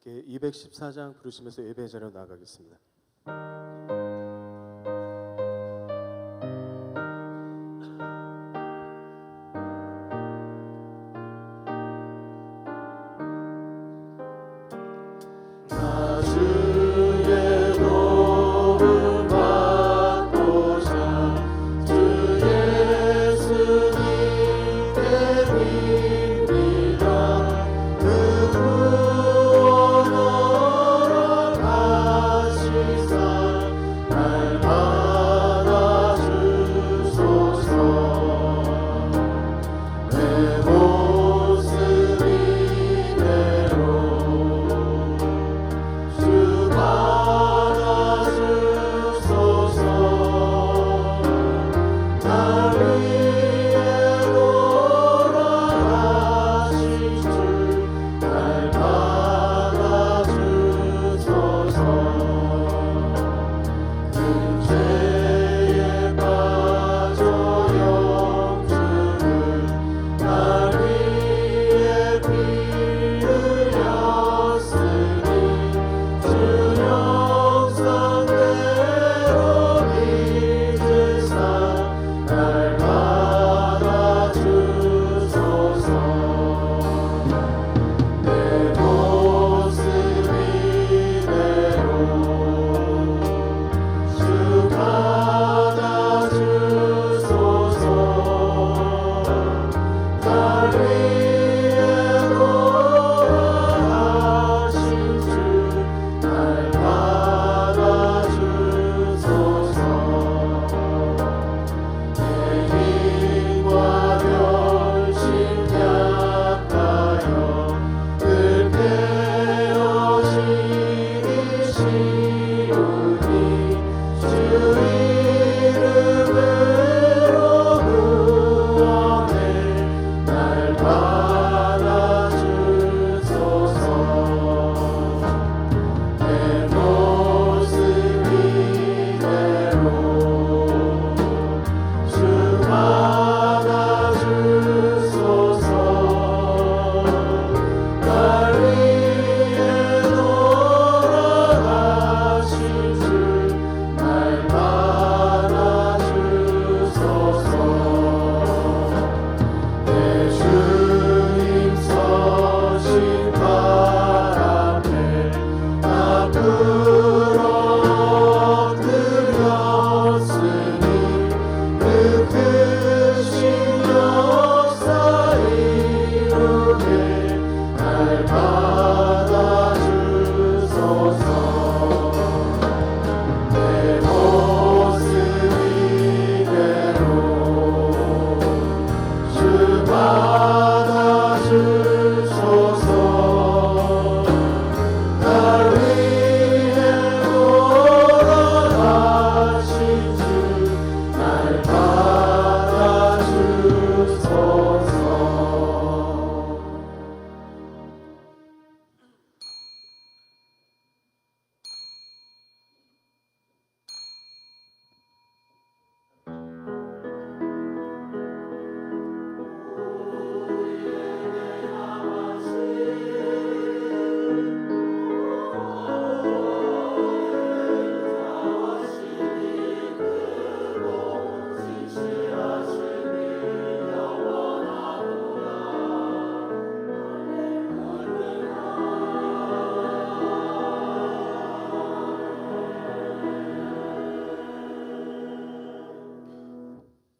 함께 214장 부르시면서 예배 자리로 나아가겠습니다.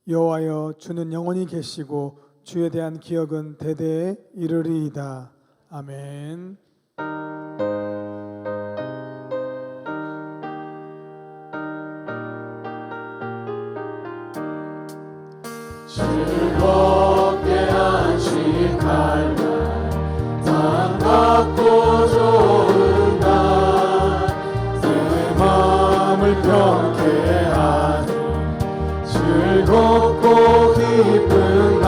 여호와여, 주는 영원히 계시고 주에 대한 기억은 대대에 이르리이다. 아멘. 즐겁게 안식할 날, 반갑고 좋은 날, 내 마음을 평케 하는 즐겁고 기쁜 날,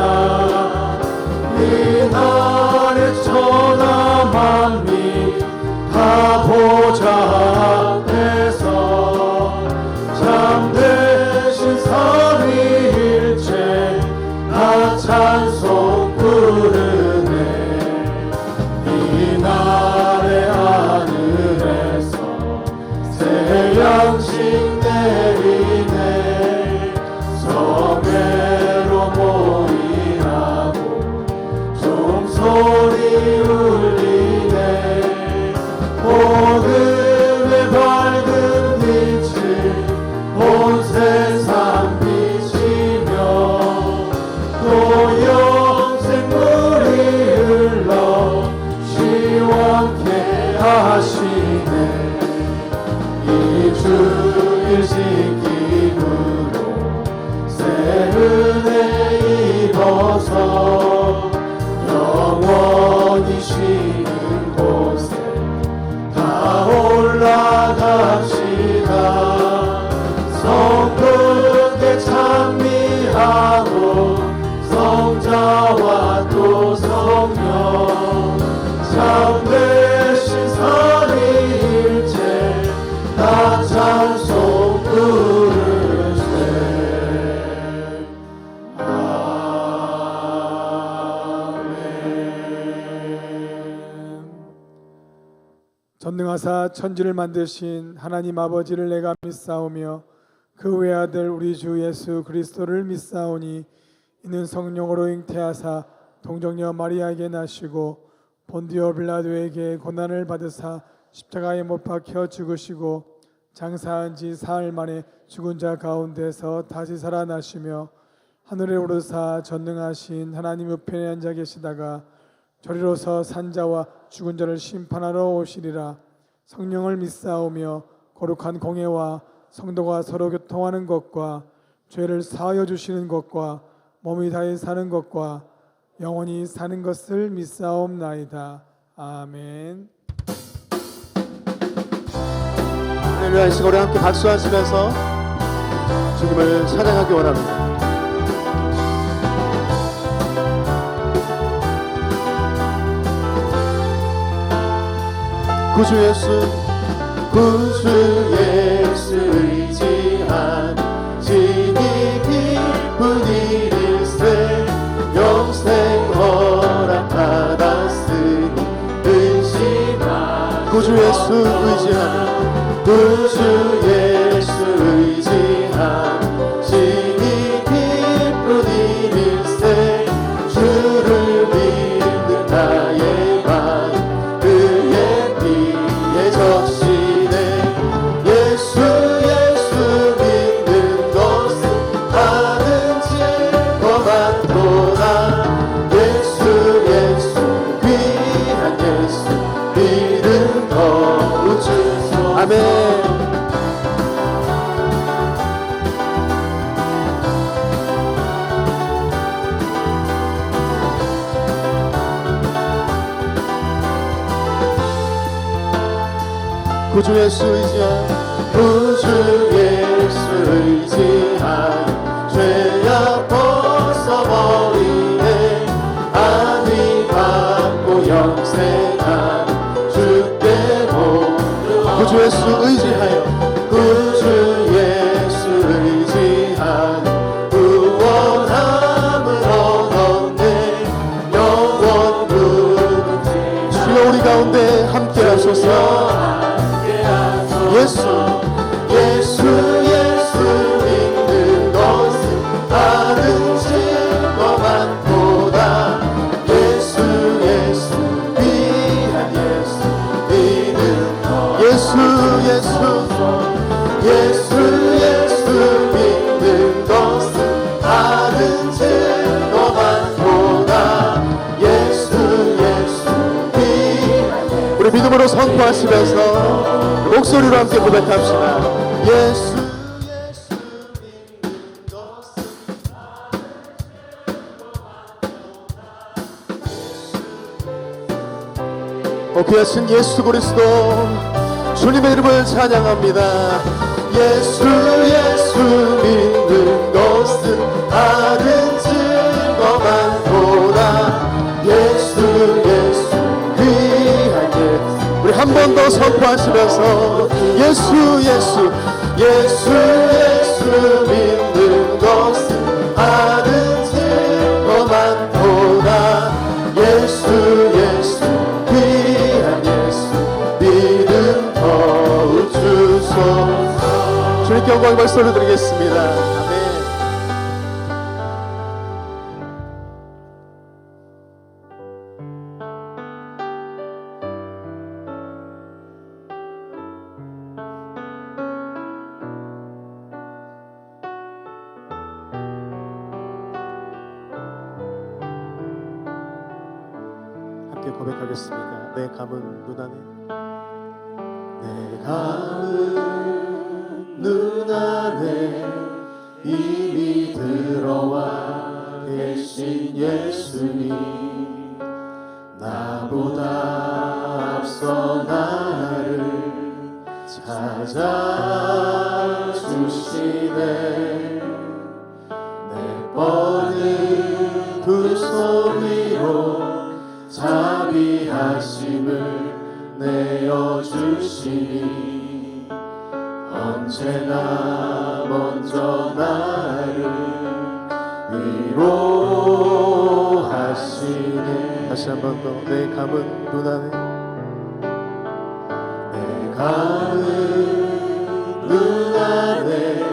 이 날에 천하 만민 다 보좌 앞에서 참되신 삼위일체 다 찬송 부르네. 이 날에 전능하사 천지를 만드신 하나님 아버지를 내가 믿사오며 그 외아들 우리 주 예수 그리스도를 믿사오니 이는 성령으로 잉태하사 동정녀 마리아에게 나시고 본디오 빌라도에게 고난을 받으사 십자가에 못 박혀 죽으시고 장사한 지 사흘 만에 죽은 자 가운데서 다시 살아나시며 하늘에 오르사 전능하신 하나님 우편에 앉아 계시다가 저리로서 산자와 죽은 자를 심판하러 오시리라. 성령을 믿사오며 거룩한 공예와 성도가 서로 교통하는 것과 죄를 사하여 주시는 것과 몸이 다해 사는 것과 영원히 사는 것을 믿사옵나이다. 아멘. 하나님을 위한 시간으로 함께 박수하시면서 주님을 찬양하기 원합니다. 구주 예수 의지한 진이 기쁜 일일세 영생 허락받았으니 의심하 구주 예수 의지한 진이 기쁜 일일세 주를 믿는 나의 맘 그의 피에 적시네 예수 믿는 것은 하는 즐거움도다 예수 귀한 예수 믿음 더욱 주소 아멘. 구주 예수 의지한 죄악 벗어버리네 안위 받고 영생한 주께 모두 구주 예수 의지한 구원함을 얻었네 영원 부르지 주여 우리 가운데 함께 하소서 예수 믿는 것은 하는 즐거움보다 예수 귀한 예수 믿는 것 예수 믿는 것은 하는 즐거움보다 예수 귀한 예수 우리 믿음으로 선포하시면서 목소리로 함께 고백합시다. 예수 믿는 것은 귀하신 예수 그리스도 주님의 이름을 찬양합니다. 예수 믿는 것은 하는 즐거움보다 예수 귀한 예수 우리 한 번 더 선포하시면서 예수 믿는 것은 하는 즐거움보다 예수 귀한 예수 믿음 더욱 주소서 주님께 영광의 박수를 드리겠습니다. 아멘. 함께 고백하겠습니다. 내 감은 눈 안에 내 감은 눈 안에 이미 들어와 계신 예수님 나보다 앞서 나를 찾아주시네 내 뻗은 두 손 위로 자비하심을 내어주시니 언제나 먼저 나를 위로하시네 다시 한 번 더 내 감은 눈 안에 내 가는 눈 안에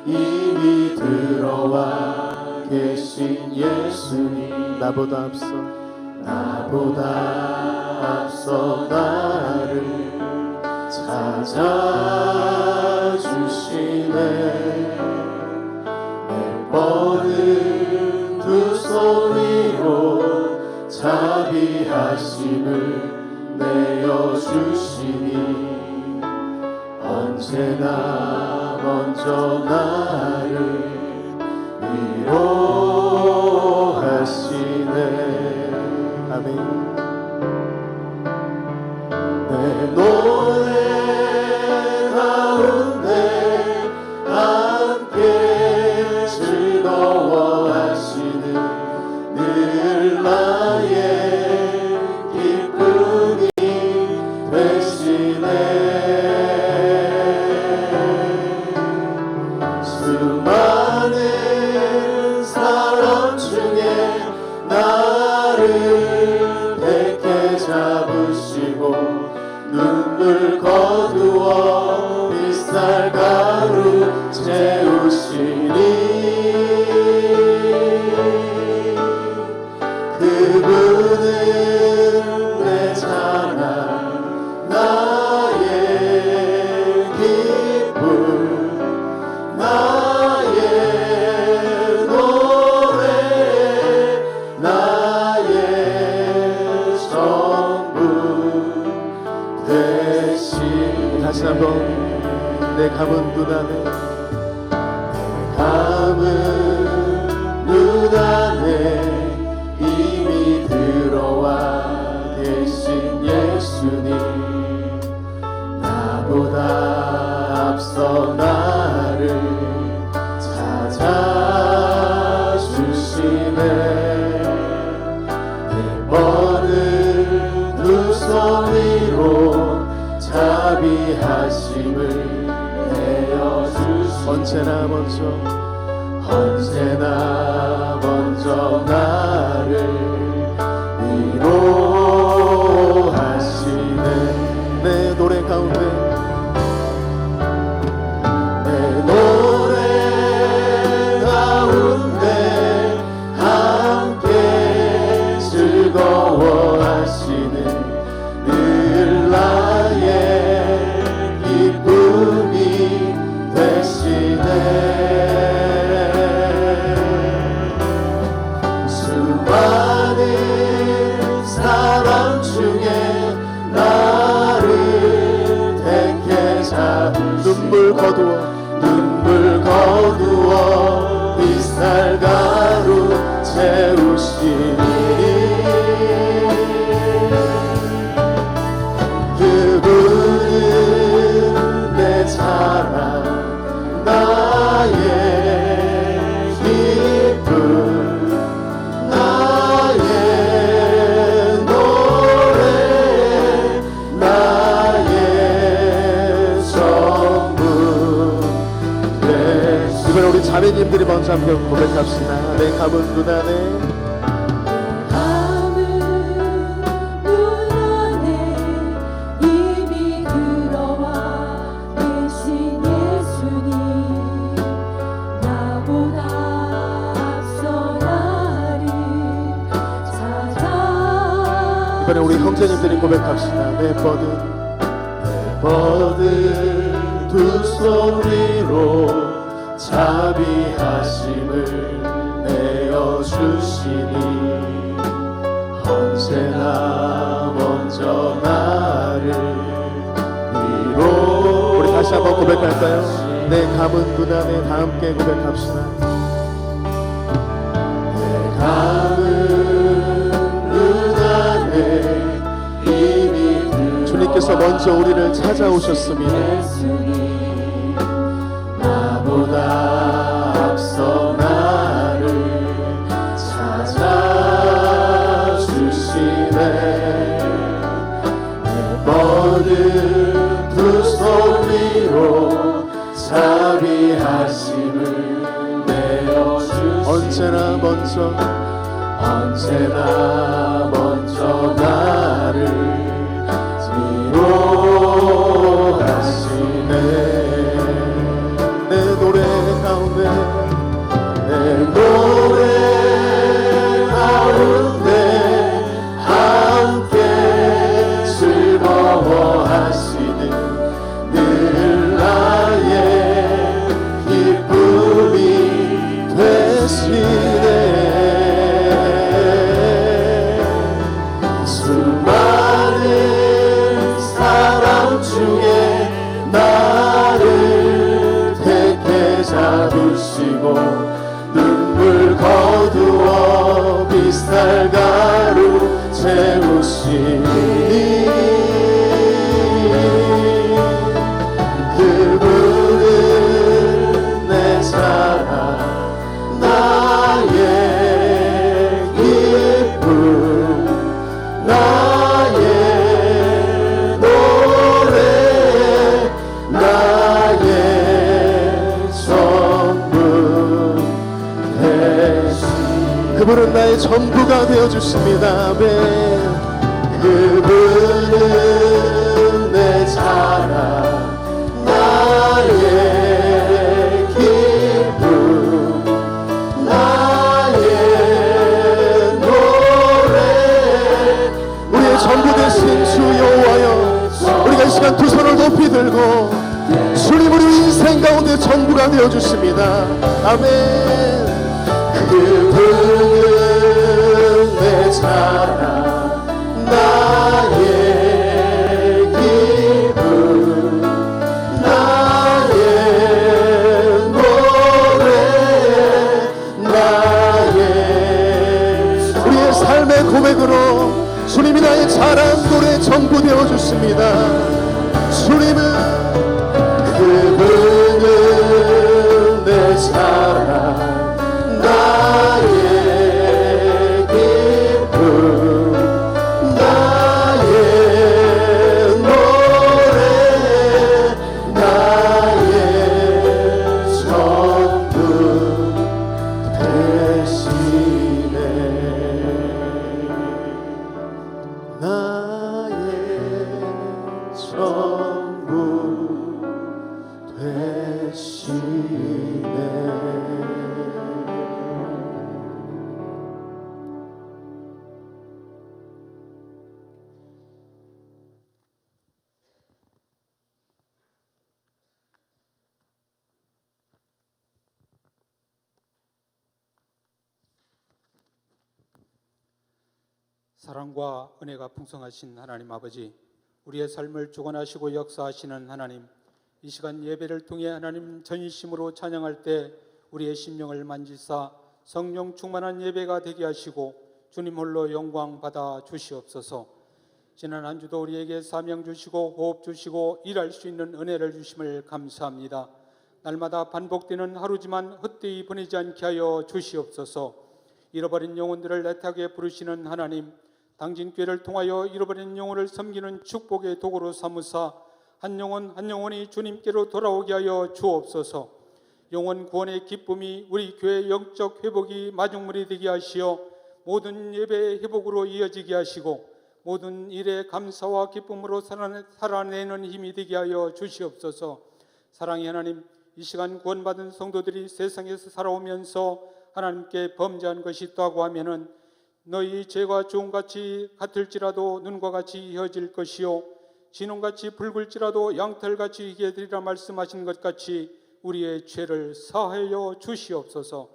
이미 들어와 계신 예수님 나보다 앞서 나를 찾아주시네. 내 뻗은 두 손 위로 자비하심을 내어주시니 언제나 먼저 나를 위로하시네. 아멘. 내 노래 가운데 함께 즐거워하시는 늘 나의 기쁨이 되시네. 수많은 사람 중에 나를 택해 잡으시고 눈물 거두어 빗살가루 채우시니 그분은 내 자랑 나의 기쁨 나의 노래 나의 전부 되시. 다시 한번 내 감은 눈 안에 감은 눈 안에 이미 들어와 계신 예수님 나보다 앞서 나를 찾아주시네. 내 뻗은 두 손 위로 자비하심을 내어주시네. 언제나 먼저 나를 위로하시네. 내 노래 가운데 내 노래 가운데 함께 즐거워하시는 늘 나의 기쁨이 되시네. 수많은 사람 중에 나를 택해 눈물 거두어 빗살가루 채우시니 그분은 내 자랑 나의 기쁨 나의 노래 나의 전부 되시. 이번에 우리 자매님들이 먼저 함께 고백합시다. 내 감은 눈 안에 감은 눈 안에 이미 들어와 계신 예수님 나보다 앞서 나를 찾아. 이번에 우리 형제님들이 고백합시다. 내 뻗은 두 손 위로 자비하심을 내어주시니 언제나 먼저 나를 위로. 우리 다시 한번 고백할까요? 내 감은 눈 안에 다 함께 고백합시다. 내 감은 눈 안에 이미 주님께서 먼저 우리를 찾아오셨습니다. 예수님 나보다 앞서 나를 찾아주시네. 내 뻗은 두 손 위로 자비하심을 내어주시니 언제나 먼저 나를 위로 햇살 가루 채우시니 그분은 내 사랑 나의 기쁨 나의 노래 나의 전부 되시 그분은 나의 전부가 되어주십니다. 아멘. 그분은 내 사랑 나의 기쁨 나의 노래 우리의 전부 되신 주 여호와여, 우리가 이 시간 두 손을 높이 들고 주님 우리 인생 가운데 전부가 되어주십니다. 아멘. 그분은 내 사랑 나의 기쁨 나의 노래 나의 우리의 삶의 고백으로 주님이 나의 자랑 노래 전부 되어주십니다. 주님은 그분은 내 사랑 나의 기쁨 나의 노래 나의 전부 되시네 나의 전부 되시네 사랑과 은혜가 풍성하신 하나님 아버지, 우리의 삶을 주관하시고 역사하시는 하나님, 이 시간 예배를 통해 하나님 전심으로 찬양할 때 우리의 심령을 만지사 성령 충만한 예배가 되게 하시고 주님 홀로 영광 받아 주시옵소서. 지난 한 주도 우리에게 사명 주시고 호흡 주시고 일할 수 있는 은혜를 주심을 감사합니다. 날마다 반복되는 하루지만 헛되이 보내지 않게 하여 주시옵소서. 잃어버린 영혼들을 애타게 부르시는 하나님, 당진 꾀를 통하여 잃어버린 영혼을 섬기는 축복의 도구로 삼으사 한 영혼 한 영혼이 주님께로 돌아오게 하여 주옵소서. 영혼 구원의 기쁨이 우리 교회의 영적 회복이 마중물이 되게 하시어 모든 예배의 회복으로 이어지게 하시고 모든 일에 감사와 기쁨으로 살아내는 힘이 되게 하여 주시옵소서. 사랑의 하나님, 이 시간 구원받은 성도들이 세상에서 살아오면서 하나님께 범죄한 것이 있다고 하면은 너희 죄가 주홍같이 같을지라도 눈과 같이 이어질 것이요 진홍같이 붉을지라도 양털같이 희게 되리라 말씀하신 것 같이 우리의 죄를 사하여 주시옵소서.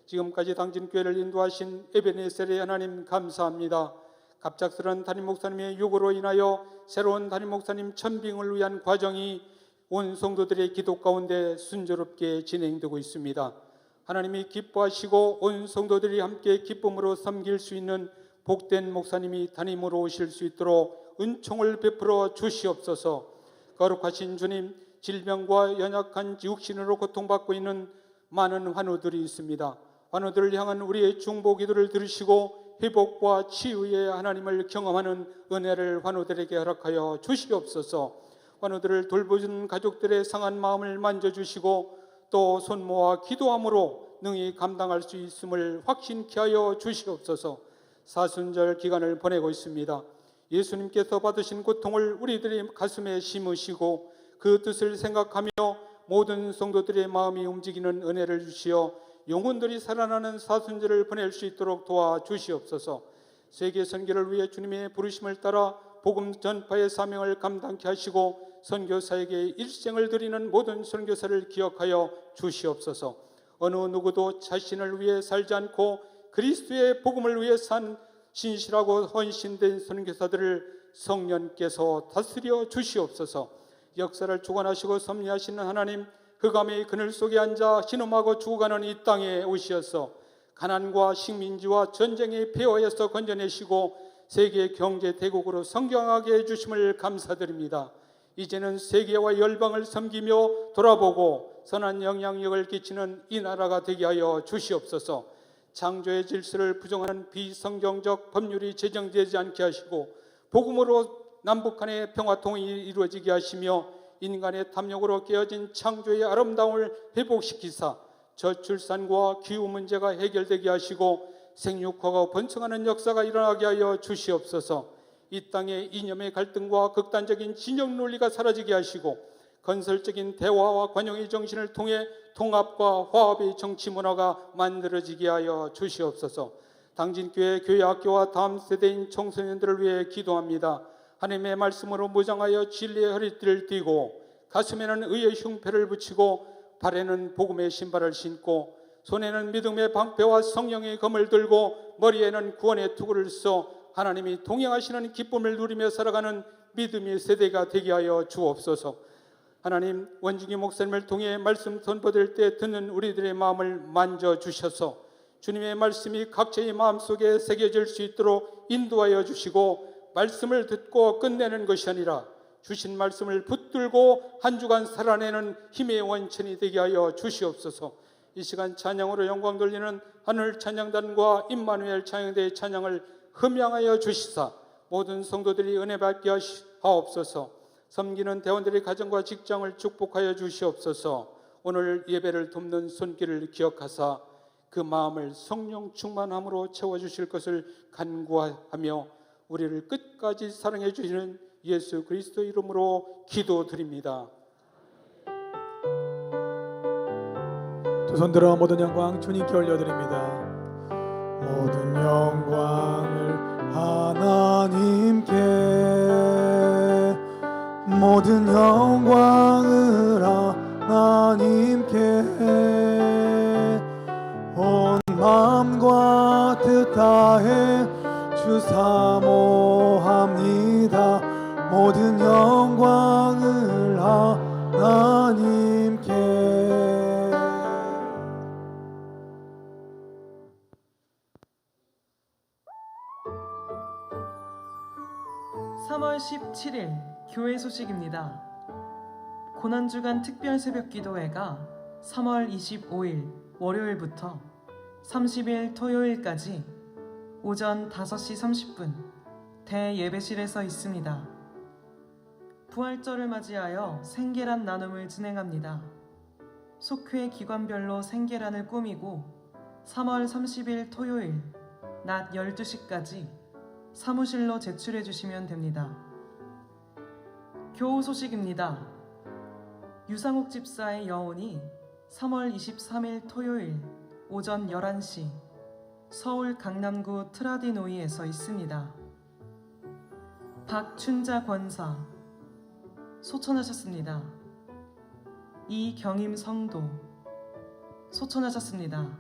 지금까지 당진교회를 인도하신 에베네셀의 하나님 감사합니다. 갑작스런 담임 목사님의 요구로 인하여 새로운 담임 목사님 천빙을 위한 과정이 온 성도들의 기도 가운데 순조롭게 진행되고 있습니다. 하나님이 기뻐하시고 온 성도들이 함께 기쁨으로 섬길 수 있는 복된 목사님이 담임으로 오실 수 있도록 은총을 베풀어 주시옵소서. 거룩하신 주님, 질병과 연약한 육신으로 고통받고 있는 많은 환우들이 있습니다. 환우들을 향한 우리의 중보 기도를 들으시고 회복과 치유의 하나님을 경험하는 은혜를 환우들에게 허락하여 주시옵소서. 환우들을 돌보는 가족들의 상한 마음을 만져주시고 또 손모아 기도함으로 능히 감당할 수 있음을 확신케 하여 주시옵소서. 사순절 기간을 보내고 있습니다. 예수님께서 받으신 고통을 우리들의 가슴에 심으시고 그 뜻을 생각하며 모든 성도들의 마음이 움직이는 은혜를 주시어 영혼들이 살아나는 사순절을 보낼 수 있도록 도와주시옵소서. 세계 선교를 위해 주님의 부르심을 따라 복음 전파의 사명을 감당케 하시고 선교사에게 일생을 드리는 모든 선교사를 기억하여 주시옵소서. 어느 누구도 자신을 위해 살지 않고 그리스도의 복음을 위해 산 신실하고 헌신된 선교사들을 성령께서 다스려 주시옵소서. 역사를 주관하시고 섭리하시는 하나님, 흑암의 그늘 속에 앉아 신음하고 죽어가는 이 땅에 오시어서 가난과 식민지와 전쟁의 폐허에서 건져내시고 세계 경제 대국으로 성장하게 해주심을 감사드립니다. 이제는 세계와 열방을 섬기며 돌아보고 선한 영향력을 끼치는 이 나라가 되게 하여 주시옵소서. 창조의 질서를 부정하는 비성경적 법률이 제정되지 않게 하시고 복음으로 남북 간의 평화 통일이 이루어지게 하시며 인간의 탐욕으로 깨어진 창조의 아름다움을 회복시키사 저출산과 기후 문제가 해결되게 하시고 생육화가 번성하는 역사가 일어나게 하여 주시옵소서. 이 땅의 이념의 갈등과 극단적인 진영 논리가 사라지게 하시고 건설적인 대화와 관용의 정신을 통해 통합과 화합의 정치 문화가 만들어지게 하여 주시옵소서. 당진교회 교회학교와 다음 세대인 청소년들을 위해 기도합니다. 하나님의 말씀으로 무장하여 진리의 허리띠를 띠고 가슴에는 의의 흉패를 붙이고 발에는 복음의 신발을 신고 손에는 믿음의 방패와 성령의 검을 들고 머리에는 구원의 투구를 써 하나님이 동행하시는 기쁨을 누리며 살아가는 믿음의 세대가 되게 하여 주옵소서. 하나님, 원중기 목사님을 통해 말씀 선포될 때 듣는 우리들의 마음을 만져주셔서 주님의 말씀이 각자의 마음속에 새겨질 수 있도록 인도하여 주시고 말씀을 듣고 끝내는 것이 아니라 주신 말씀을 붙들고 한 주간 살아내는 힘의 원천이 되게 하여 주시옵소서. 이 시간 찬양으로 영광 돌리는 하늘 찬양단과 임마누엘 찬양대의 찬양을 흠양하여 주시사 모든 성도들이 은혜 받게 하옵소서. 섬기는 대원들의 가정과 직장을 축복하여 주시옵소서. 오늘 예배를 돕는 손길을 기억하사 그 마음을 성령 충만함으로 채워주실 것을 간구하며 우리를 끝까지 사랑해 주시는 예수 그리스도 이름으로 기도드립니다. 두 손 들어 모든 영광 주님께 올려드립니다. 모든 영광을 하나님께, 모든 영광을 하나님께, 온 마음과 뜻 다해 주 사모합니다. 모든 영광을 하나님께. (3월 17일) 교회 소식입니다. 고난주간 특별 새벽 기도회가 3월 25일 월요일부터 30일 토요일까지 오전 5시 30분 대예배실에서 있습니다. 부활절을 맞이하여 생계란 나눔을 진행합니다. 속회 기관별로 생계란을 꾸미고 3월 30일 토요일 낮 12시까지 사무실로 제출해 주시면 됩니다. 교우 소식입니다. 유상욱 집사의 여운이 3월 23일 토요일 오전 11시 서울 강남구 트라디노이에서 있습니다. 박춘자 권사 소천하셨습니다. 이경임 성도 소천하셨습니다.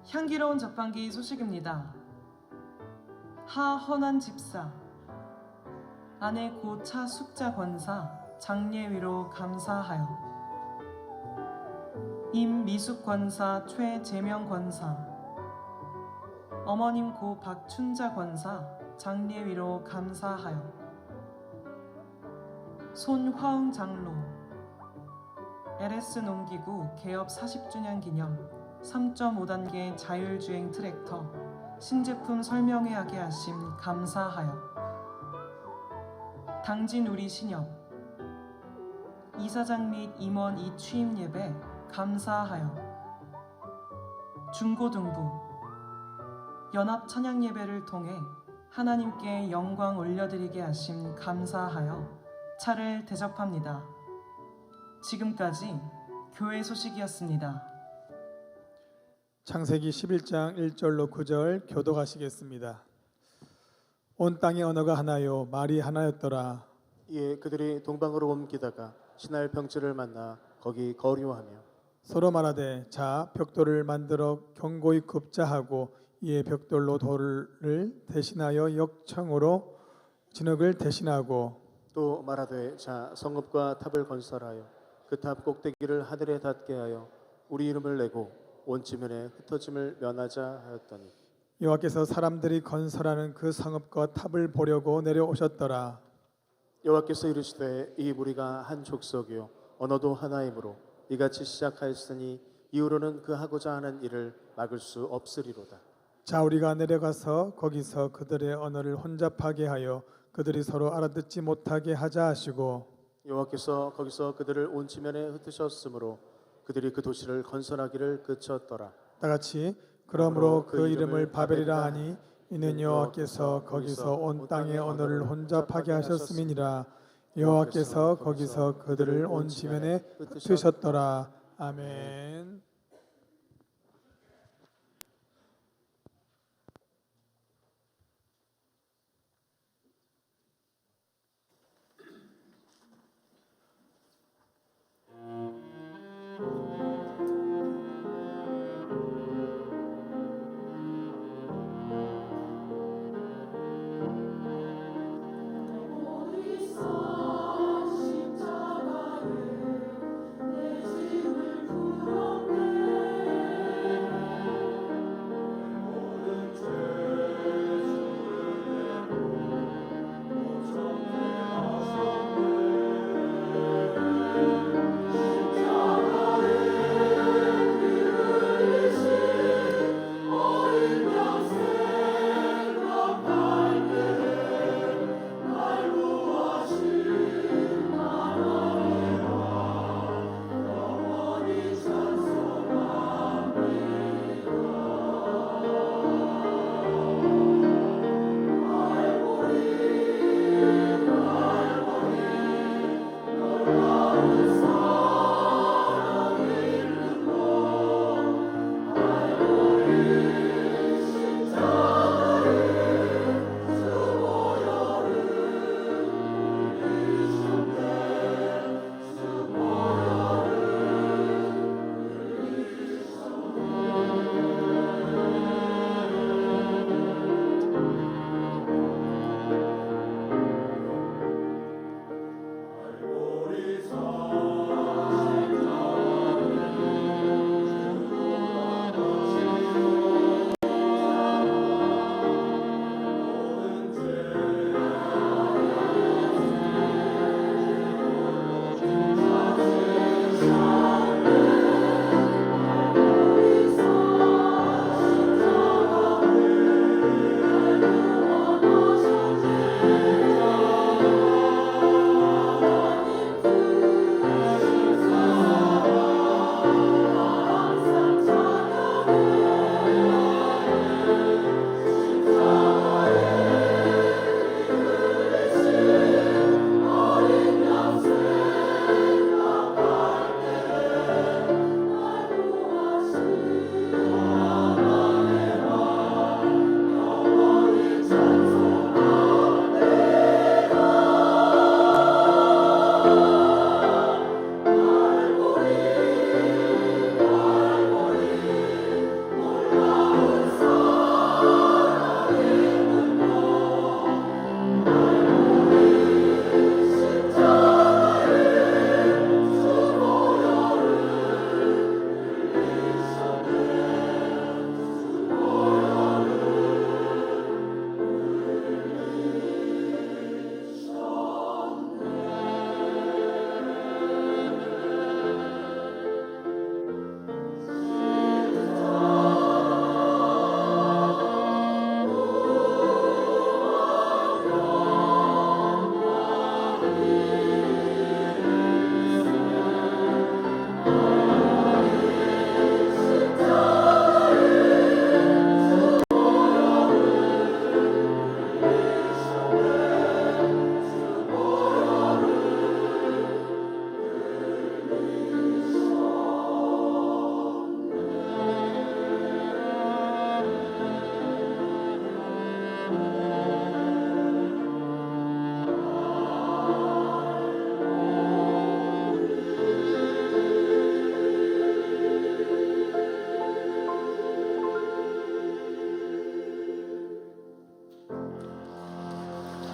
향기로운 자판기 소식입니다. 하헌환 집사, 아내 고차 숙자 권사 장례위로 감사하여, 임미숙 권사 최재명 권사, 어머님 고 박춘자 권사 장례위로 감사하여, 손화응 장로, LS 농기구 개업 40주년 기념 3.5단계 자율주행 트랙터 신제품 설명회 하게 하심 감사하여, 당진 우리 신협 이사장 및 임원 이취임 예배 감사하여, 중고등부 연합 찬양 예배를 통해 하나님께 영광 올려드리게 하심 감사하여 차를 대접합니다. 지금까지 교회 소식이었습니다. 창세기 11장 1절로 9절 교독하시겠습니다. 온 땅의 언어가 하나요 말이 하나였더라. 이에 그들이 동방으로 옮기다가 신할 병지를 만나 거기 거류하며 서로 말하되 자 벽돌을 만들어 견고히 굽자 하고 이에 벽돌로 돌을 대신하여 역청으로 진흙을 대신하고 또 말하되 자 성읍과 탑을 건설하여 그 탑 꼭대기를 하늘에 닿게 하여 우리 이름을 내고 온 지면에 흩어짐을 면하자 하였더니 여호와께서 사람들이 건설하는 그 성읍과 탑을 보려고 내려오셨더라. 여호와께서 이르시되 이 무리가 한 족속이요 언어도 하나이므로 이같이 시작하였으니 이후로는 그 하고자 하는 일을 막을 수 없으리로다. 자, 우리가 내려가서 거기서 그들의 언어를 혼잡하게 하여 그들이 서로 알아듣지 못하게 하자 하시고 여호와께서 거기서 그들을 온 지면에 흩으셨으므로 그들이 그 도시를 건설하기를 그쳤더라. 다 같이 그러므로 그 이름을 바벨이라 하니 이는 여호와께서 거기서 온 땅의 언어를 혼잡하게 하셨음이니라. 여호와께서 거기서 그들을 온 지면에 흩으셨더라. 아멘.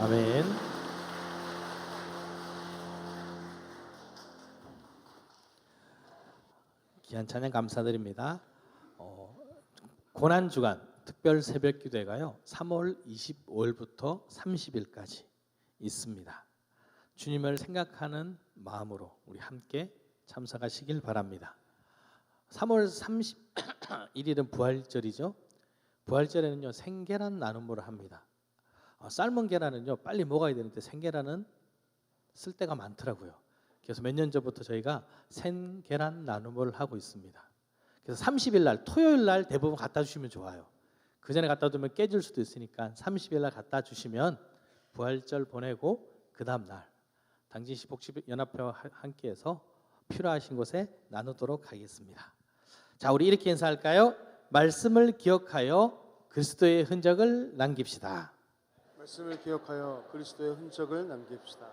아멘. 귀한 찬양 감사드립니다. 고난 주간 특별 새벽 기도회가요 3월 25일부터 30일까지 있습니다. 주님을 생각하는 마음으로 우리 함께 참석하시길 바랍니다. 3월 31일은 부활절이죠. 부활절에는요 생계란 나눔을 합니다. 삶은 계란은요 빨리 먹어야 되는데 생계란은 쓸 때가 많더라고요. 그래서 몇 년 전부터 저희가 생계란 나눔을 하고 있습니다. 그래서 30일 날 토요일 날 대부분 갖다 주시면 좋아요. 그 전에 갖다 두면 깨질 수도 있으니까 30일 날 갖다 주시면 부활절 보내고 그 다음 날 당진시 복지연합회와 함께해서 필요하신 곳에 나누도록 하겠습니다. 자, 우리 이렇게 인사할까요? 말씀을 기억하여 그리스도의 흔적을 남깁시다. 말씀을 기억하여 그리스도의 흔적을 남깁시다.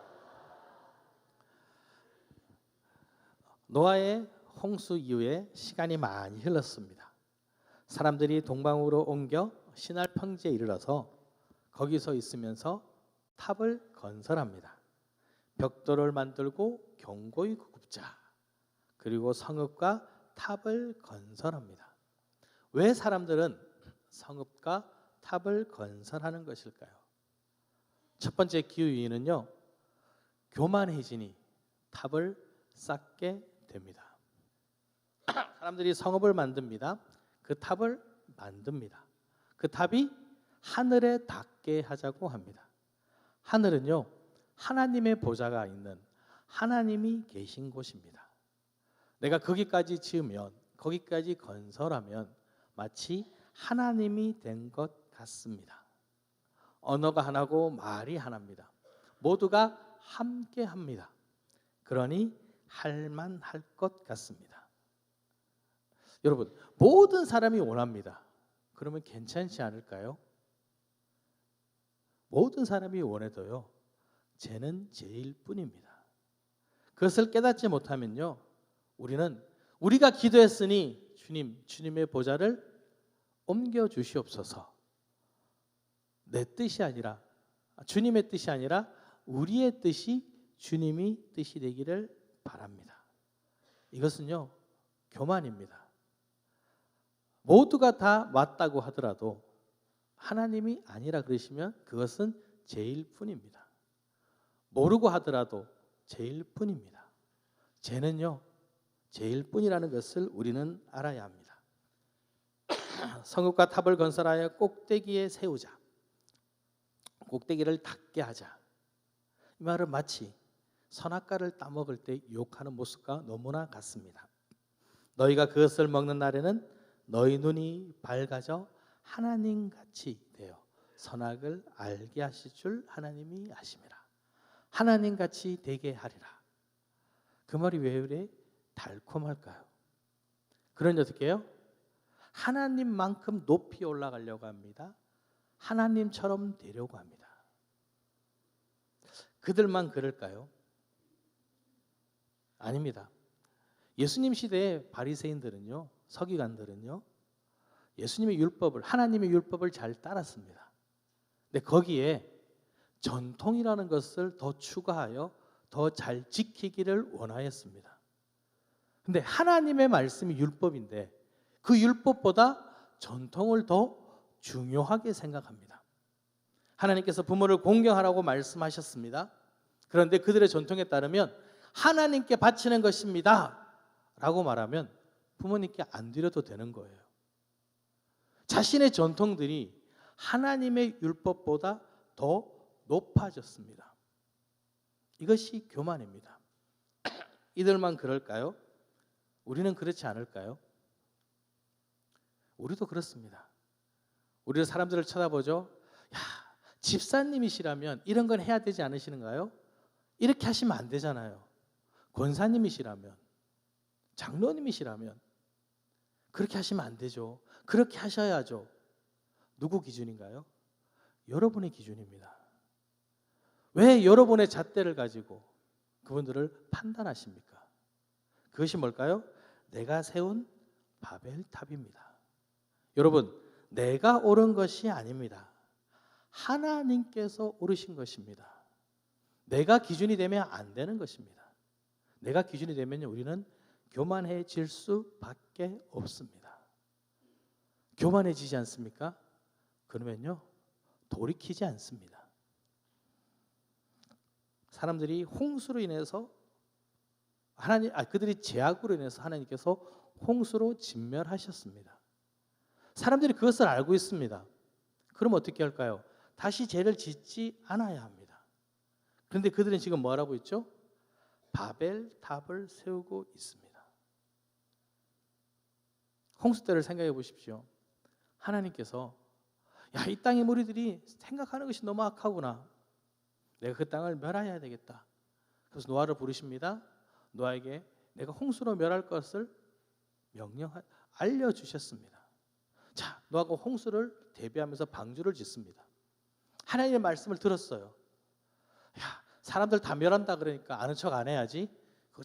노아의 홍수 이후에 시간이 많이 흘렀습니다. 사람들이 동방으로 옮겨 신할 평지에 이르러서 거기서 있으면서 탑을 건설합니다. 벽돌을 만들고 견고히 굽자. 그리고 성읍과 탑을 건설합니다. 왜 사람들은 성읍과 탑을 건설하는 것일까요? 첫 번째 기후 이유는요, 교만해지니 탑을 쌓게 됩니다. 사람들이 성읍을 만듭니다. 그 탑을 만듭니다. 그 탑이 하늘에 닿게 하자고 합니다. 하늘은요 하나님의 보좌가 있는 하나님이 계신 곳입니다. 내가 거기까지 지으면, 거기까지 건설하면 마치 하나님이 된 것 같습니다. 언어가 하나고 말이 하나입니다. 모두가 함께 합니다. 그러니 할만할 것 같습니다. 여러분, 모든 사람이 원합니다. 그러면 괜찮지 않을까요? 모든 사람이 원해도요, 쟤는 제일 뿐입니다. 그것을 깨닫지 못하면요, 우리는 우리가 기도했으니 주님, 주님의 보좌를 옮겨 주시옵소서. 내 뜻이 아니라, 주님의 뜻이 아니라 우리의 뜻이 주님이 뜻이 되기를 바랍니다. 이것은요 교만입니다. 모두가 다 맞다고 하더라도 하나님이 아니라 그러시면 그것은 제일 뿐입니다. 모르고 하더라도 제일 뿐입니다. 쟤는요 제일 뿐이라는 것을 우리는 알아야 합니다. 성읍과 탑을 건설하여 꼭대기에 세우자. 꼭대기를 닿게 하자. 이 말은 마치 선악과를 따먹을 때 유혹하는 모습과 너무나 같습니다. 너희가 그것을 먹는 날에는 너희 눈이 밝아져 하나님같이 되어 선악을 알게 하실 줄 하나님이 아심이라. 하나님같이 되게 하리라. 그 말이 왜 그래 달콤할까요? 그러니 어떻게 해요? 하나님만큼 높이 올라가려고 합니다. 하나님처럼 되려고 합니다. 그들만 그럴까요? 아닙니다. 예수님 시대의 바리새인들은요, 서기관들은요, 예수님의 율법을, 하나님의 율법을 잘 따랐습니다. 근데 거기에 전통이라는 것을 더 추가하여 더 잘 지키기를 원하였습니다. 근데 하나님의 말씀이 율법인데 그 율법보다 전통을 더 중요하게 생각합니다. 하나님께서 부모를 공경하라고 말씀하셨습니다. 그런데 그들의 전통에 따르면 하나님께 바치는 것입니다 라고 말하면 부모님께 안 드려도 되는 거예요. 자신의 전통들이 하나님의 율법보다 더 높아졌습니다. 이것이 교만입니다. 이들만 그럴까요? 우리는 그렇지 않을까요? 우리도 그렇습니다. 우리도 사람들을 쳐다보죠. 야, 집사님이시라면 이런 건 해야 되지 않으시는가요? 이렇게 하시면 안 되잖아요. 권사님이시라면, 장로님이시라면 그렇게 하시면 안 되죠. 그렇게 하셔야죠. 누구 기준인가요? 여러분의 기준입니다. 왜 여러분의 잣대를 가지고 그분들을 판단하십니까? 그것이 뭘까요? 내가 세운 바벨탑입니다. 여러분, 내가 옳은 것이 아닙니다. 하나님께서 옳으신 것입니다. 내가 기준이 되면 안 되는 것입니다. 내가 기준이 되면 우리는 교만해질 수밖에 없습니다. 교만해지지 않습니까? 그러면요 돌이키지 않습니다. 사람들이 홍수로 인해서 그들이 죄악으로 인해서 하나님께서 홍수로 진멸하셨습니다. 사람들이 그것을 알고 있습니다. 그럼 어떻게 할까요? 다시 죄를 짓지 않아야 합니다. 그런데 그들은 지금 뭘 하고 있죠? 바벨탑을 세우고 있습니다. 홍수 때를 생각해 보십시오. 하나님께서 이 땅의 무리들이 생각하는 것이 너무 악하구나. 내가 그 땅을 멸해야 되겠다. 그래서 노아를 부르십니다. 노아에게 내가 홍수로 멸할 것을 알려주셨습니다. 자, 노아가 홍수를 대비하면서 방주를 짓습니다. 하나님의 말씀을 들었어요. 사람들 다 멸한다 그러니까 아는 척 안 해야지.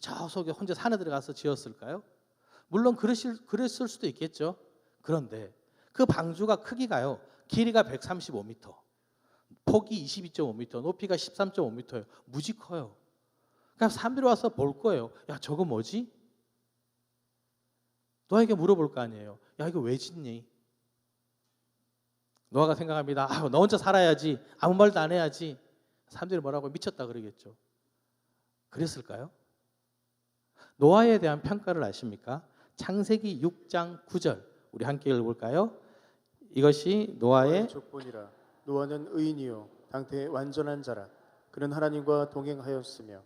저 속에 혼자 산에 들어가서 지었을까요? 물론 그랬을 수도 있겠죠. 그런데 그 방주가 크기가요. 길이가 135m, 폭이 22.5m, 높이가 13.5m예요. 무지 커요. 그러니까 사람들이 와서 볼 거예요. 야, 저거 뭐지? 노아에게 물어볼 거 아니에요. 야, 이거 왜 짓니? 노아가 생각합니다. 나 혼자 살아야지. 아무 말도 안 해야지. 사람들이 뭐라고 미쳤다 그러겠죠. 그랬을까요? 노아에 대한 평가를 아십니까? 창세기 6장 9절 우리 함께 읽어볼까요? 이것이 노아의 족본이라. 노아는 의인이요 당대의 완전한 자라. 그는 하나님과 동행하였으며.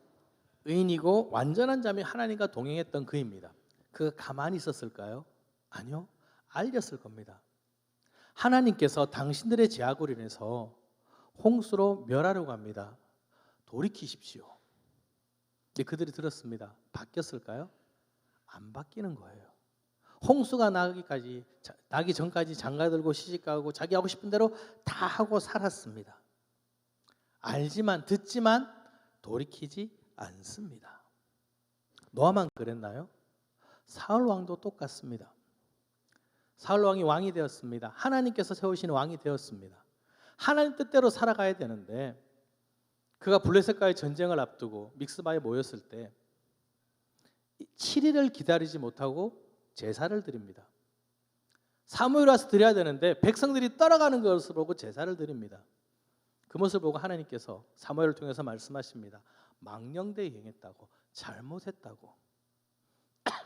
의인이고 완전한 자며 하나님과 동행했던 그입니다. 그가 가만히 있었을까요? 아니요. 알렸을 겁니다. 하나님께서 당신들의 죄악으로 인해서 홍수로 멸하려고 합니다. 돌이키십시오. 근데 그들이 들었습니다. 바뀌었을까요? 안 바뀌는 거예요. 홍수가 나기 전까지 장가들고 시집가고 자기 하고 싶은 대로 다 하고 살았습니다. 알지만 듣지만 돌이키지 않습니다. 노아만 그랬나요? 사울 왕도 똑같습니다. 사울 왕이 왕이 되었습니다. 하나님께서 세우신 왕이 되었습니다. 하나님 뜻대로 살아가야 되는데 그가 블레셋과의 전쟁을 앞두고 믹스바에 모였을 때 7일을 기다리지 못하고 제사를 드립니다. 사무엘 와서 드려야 되는데 백성들이 따라가는 것을 보고 제사를 드립니다. 그 모습을 보고 하나님께서 사무엘을 통해서 말씀하십니다. 망령되이 행했다고, 잘못했다고.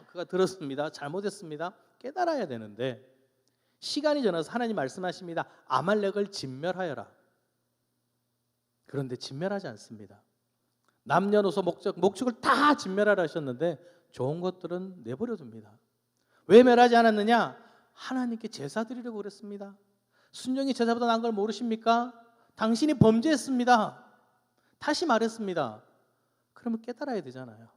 그가 들었습니다. 잘못했습니다. 깨달아야 되는데 시간이 지나서 하나님 말씀하십니다. 아말렉을 진멸하여라. 그런데 진멸하지 않습니다. 남녀노소 목축을 다 진멸하라 하셨는데 좋은 것들은 내버려 둡니다. 왜 멸하지 않았느냐? 하나님께 제사 드리려고 그랬습니다. 순종이 제사보다 나은 걸 모르십니까? 당신이 범죄했습니다. 다시 말했습니다. 그러면 깨달아야 되잖아요.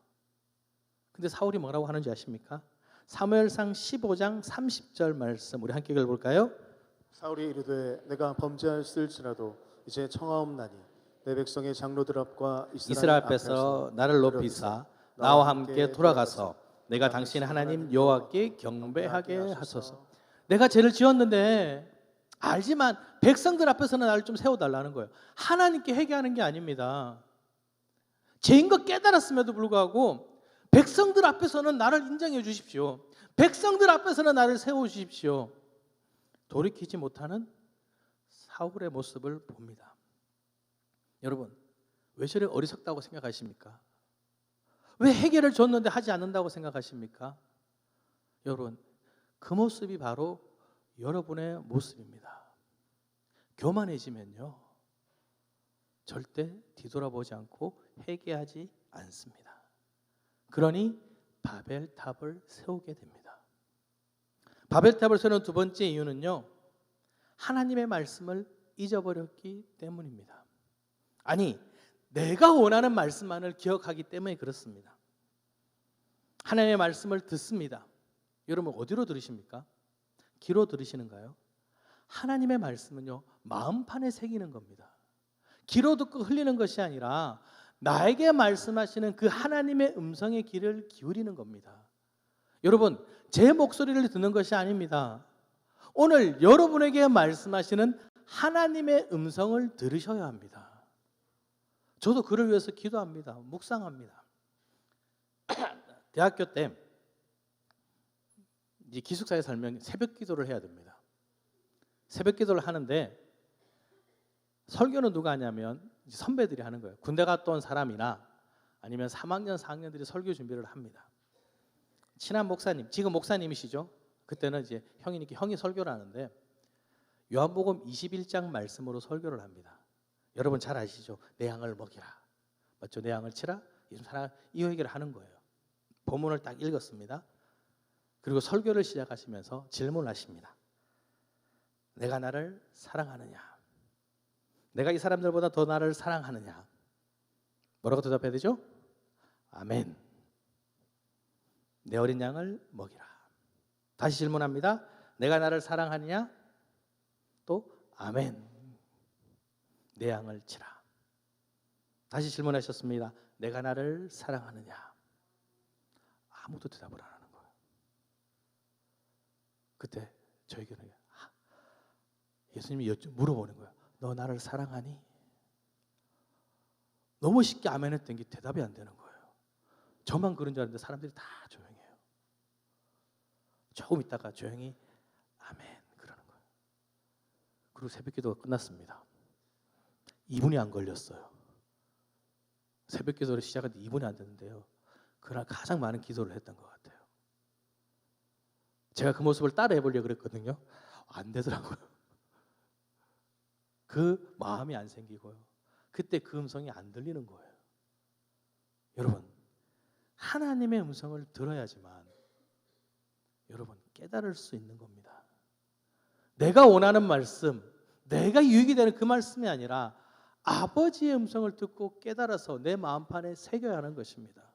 근데 사울이 뭐라고 하는지 아십니까? 사무엘상 15장 30절 말씀 우리 함께 읽어볼까요? 사울이 이르되 내가 범죄하였을지라도 이제 청하옵나니 내 백성의 장로들 앞과 이스라엘 앞에서 나를 높이사 나와 함께 돌아가서 내가 당신 하나님 여호와께 경배하게 하소서. 내가 죄를 지었는데 알지만 백성들 앞에서는 나를 좀 세워달라는 거예요. 하나님께 회개하는 게 아닙니다. 죄인 거 깨달았음에도 불구하고 백성들 앞에서는 나를 인정해 주십시오. 백성들 앞에서는 나를 세워주십시오. 돌이키지 못하는 사울의 모습을 봅니다. 여러분, 왜 저래 어리석다고 생각하십니까? 왜 해결을 줬는데 하지 않는다고 생각하십니까? 여러분, 그 모습이 바로 여러분의 모습입니다. 교만해지면요, 절대 뒤돌아보지 않고 회개하지 않습니다. 그러니 바벨탑을 세우게 됩니다. 바벨탑을 세우는 두 번째 이유는요, 하나님의 말씀을 잊어버렸기 때문입니다. 아니, 내가 원하는 말씀만을 기억하기 때문에 그렇습니다. 하나님의 말씀을 듣습니다. 여러분 어디로 들으십니까? 귀로 들으시는가요? 하나님의 말씀은요, 마음판에 새기는 겁니다. 귀로 듣고 흘리는 것이 아니라 나에게 말씀하시는 그 하나님의 음성의 귀를 기울이는 겁니다. 여러분, 제 목소리를 듣는 것이 아닙니다. 오늘 여러분에게 말씀하시는 하나님의 음성을 들으셔야 합니다. 저도 그를 위해서 기도합니다. 묵상합니다. 대학교 때 이제 기숙사에 살면 새벽 기도를 해야 됩니다. 새벽 기도를 하는데 설교는 누가 하냐면 선배들이 하는 거예요. 군대 갔다 온 사람이나 아니면 3학년, 4학년들이 설교 준비를 합니다. 친한 목사님, 지금 목사님이시죠? 그때는 이제 형이니까 형이 설교를 하는데 요한복음 21장 말씀으로 설교를 합니다. 여러분 잘 아시죠? 내 양을 먹이라. 맞죠? 내 양을 치라. 이 얘기를 하는 거예요. 본문을 딱 읽었습니다. 그리고 설교를 시작하시면서 질문을 하십니다. 내가 나를 사랑하느냐? 내가 이 사람들보다 더 나를 사랑하느냐? 뭐라고 대답해야 되죠? 아멘. 내 어린 양을 먹이라. 다시 질문합니다. 내가 나를 사랑하느냐? 또 아멘. 내 양을 치라. 다시 질문하셨습니다. 내가 나를 사랑하느냐? 아무도 대답을 안 하는 거예요. 그때 저에게는 예수님이 물어보는 거예요. 너 나를 사랑하니? 너무 쉽게 아멘 했던 게 대답이 안 되는 거예요. 저만 그런 줄 알았는데 사람들이 다 조용해요. 조금 있다가 조용히 아멘 그러는 거예요. 그리고 새벽 기도가 끝났습니다. 2분이 안 걸렸어요. 새벽 기도를 시작했는데 2분이 안 됐는데요. 그날 가장 많은 기도를 했던 것 같아요. 제가 그 모습을 따라 해보려고 그랬거든요. 안 되더라고요. 그 마음이 안 생기고요. 그때 그 음성이 안 들리는 거예요. 여러분, 하나님의 음성을 들어야지만 여러분 깨달을 수 있는 겁니다. 내가 원하는 말씀, 내가 유익이 되는 그 말씀이 아니라 아버지의 음성을 듣고 깨달아서 내 마음판에 새겨야 하는 것입니다.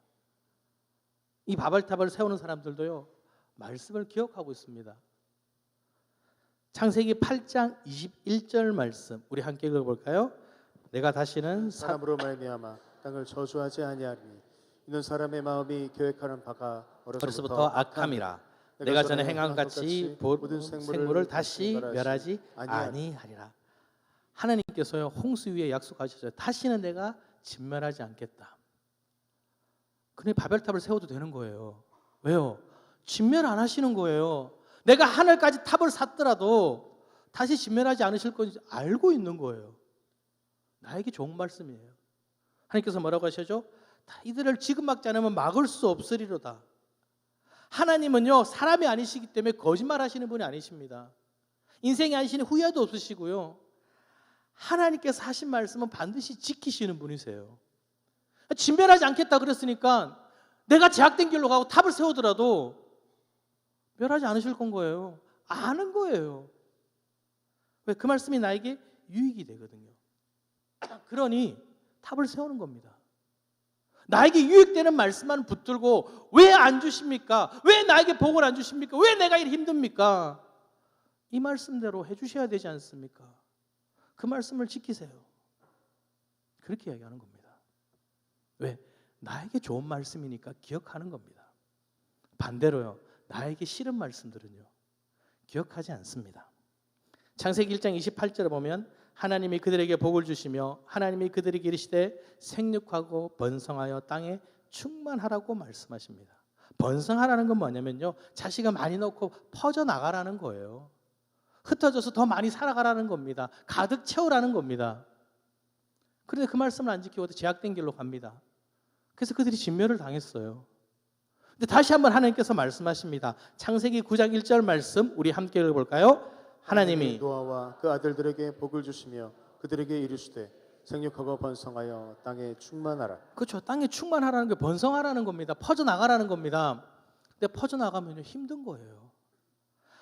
이 바벨탑을 세우는 사람들도요, 말씀을 기억하고 있습니다. 창세기 8장 21절 말씀 우리 함께 읽어볼까요? 내가 다시는 사람으로 말미암아 땅을 저주하지 아니하리니 이는 사람의 마음이 계획하는 바가 어려서부터 악함이라. 내가 전에 행한 같이 모든 생물을 다시 멸하지 아니하리라. 하나님께서요 홍수 위에 약속하셨어요. 다시는 내가 진멸하지 않겠다. 근데 바벨탑을 세워도 되는 거예요. 왜요? 진멸 안 하시는 거예요. 내가 하늘까지 탑을 샀더라도 다시 진멸하지 않으실 건지 알고 있는 거예요. 나에게 좋은 말씀이에요. 하나님께서 뭐라고 하시죠? 이들을 지금 막지 않으면 막을 수 없으리로다. 하나님은요 사람이 아니시기 때문에 거짓말하시는 분이 아니십니다. 인생에 하시는 후회도 없으시고요. 하나님께서 하신 말씀은 반드시 지키시는 분이세요. 진멸하지 않겠다 그랬으니까 내가 제약된 길로 가고 탑을 세우더라도 멸하지 않으실 건 거예요. 아는 거예요. 왜? 그 말씀이 나에게 유익이 되거든요. 그러니 탑을 세우는 겁니다. 나에게 유익되는 말씀만 붙들고 왜 안 주십니까? 왜 나에게 복을 안 주십니까? 왜 내가 이렇게 힘듭니까? 이 말씀대로 해주셔야 되지 않습니까? 그 말씀을 지키세요. 그렇게 이야기하는 겁니다. 왜? 나에게 좋은 말씀이니까 기억하는 겁니다. 반대로요, 나에게 싫은 말씀들은요 기억하지 않습니다. 창세기 1장 28절에 보면 하나님이 그들에게 복을 주시며 하나님이 그들에게 이르시되 생육하고 번성하여 땅에 충만하라고 말씀하십니다. 번성하라는 건 뭐냐면요, 자식을 많이 넣고 퍼져나가라는 거예요. 흩어져서 더 많이 살아가라는 겁니다. 가득 채우라는 겁니다. 그런데 그 말씀을 안 지키고 제약된 길로 갑니다. 그래서 그들이 진멸을 당했어요. 근데 다시 한번 하나님께서 말씀하십니다. 창세기 9장 1절 말씀 우리 함께 읽어볼까요? 하나님이 노아와 그 아들들에게 복을 주시며 그들에게 이르시되 생육하고 번성하여 땅에 충만하라. 그렇죠. 땅에 충만하라는 게 번성하라는 겁니다. 퍼져나가라는 겁니다. 근데 퍼져나가면 힘든 거예요.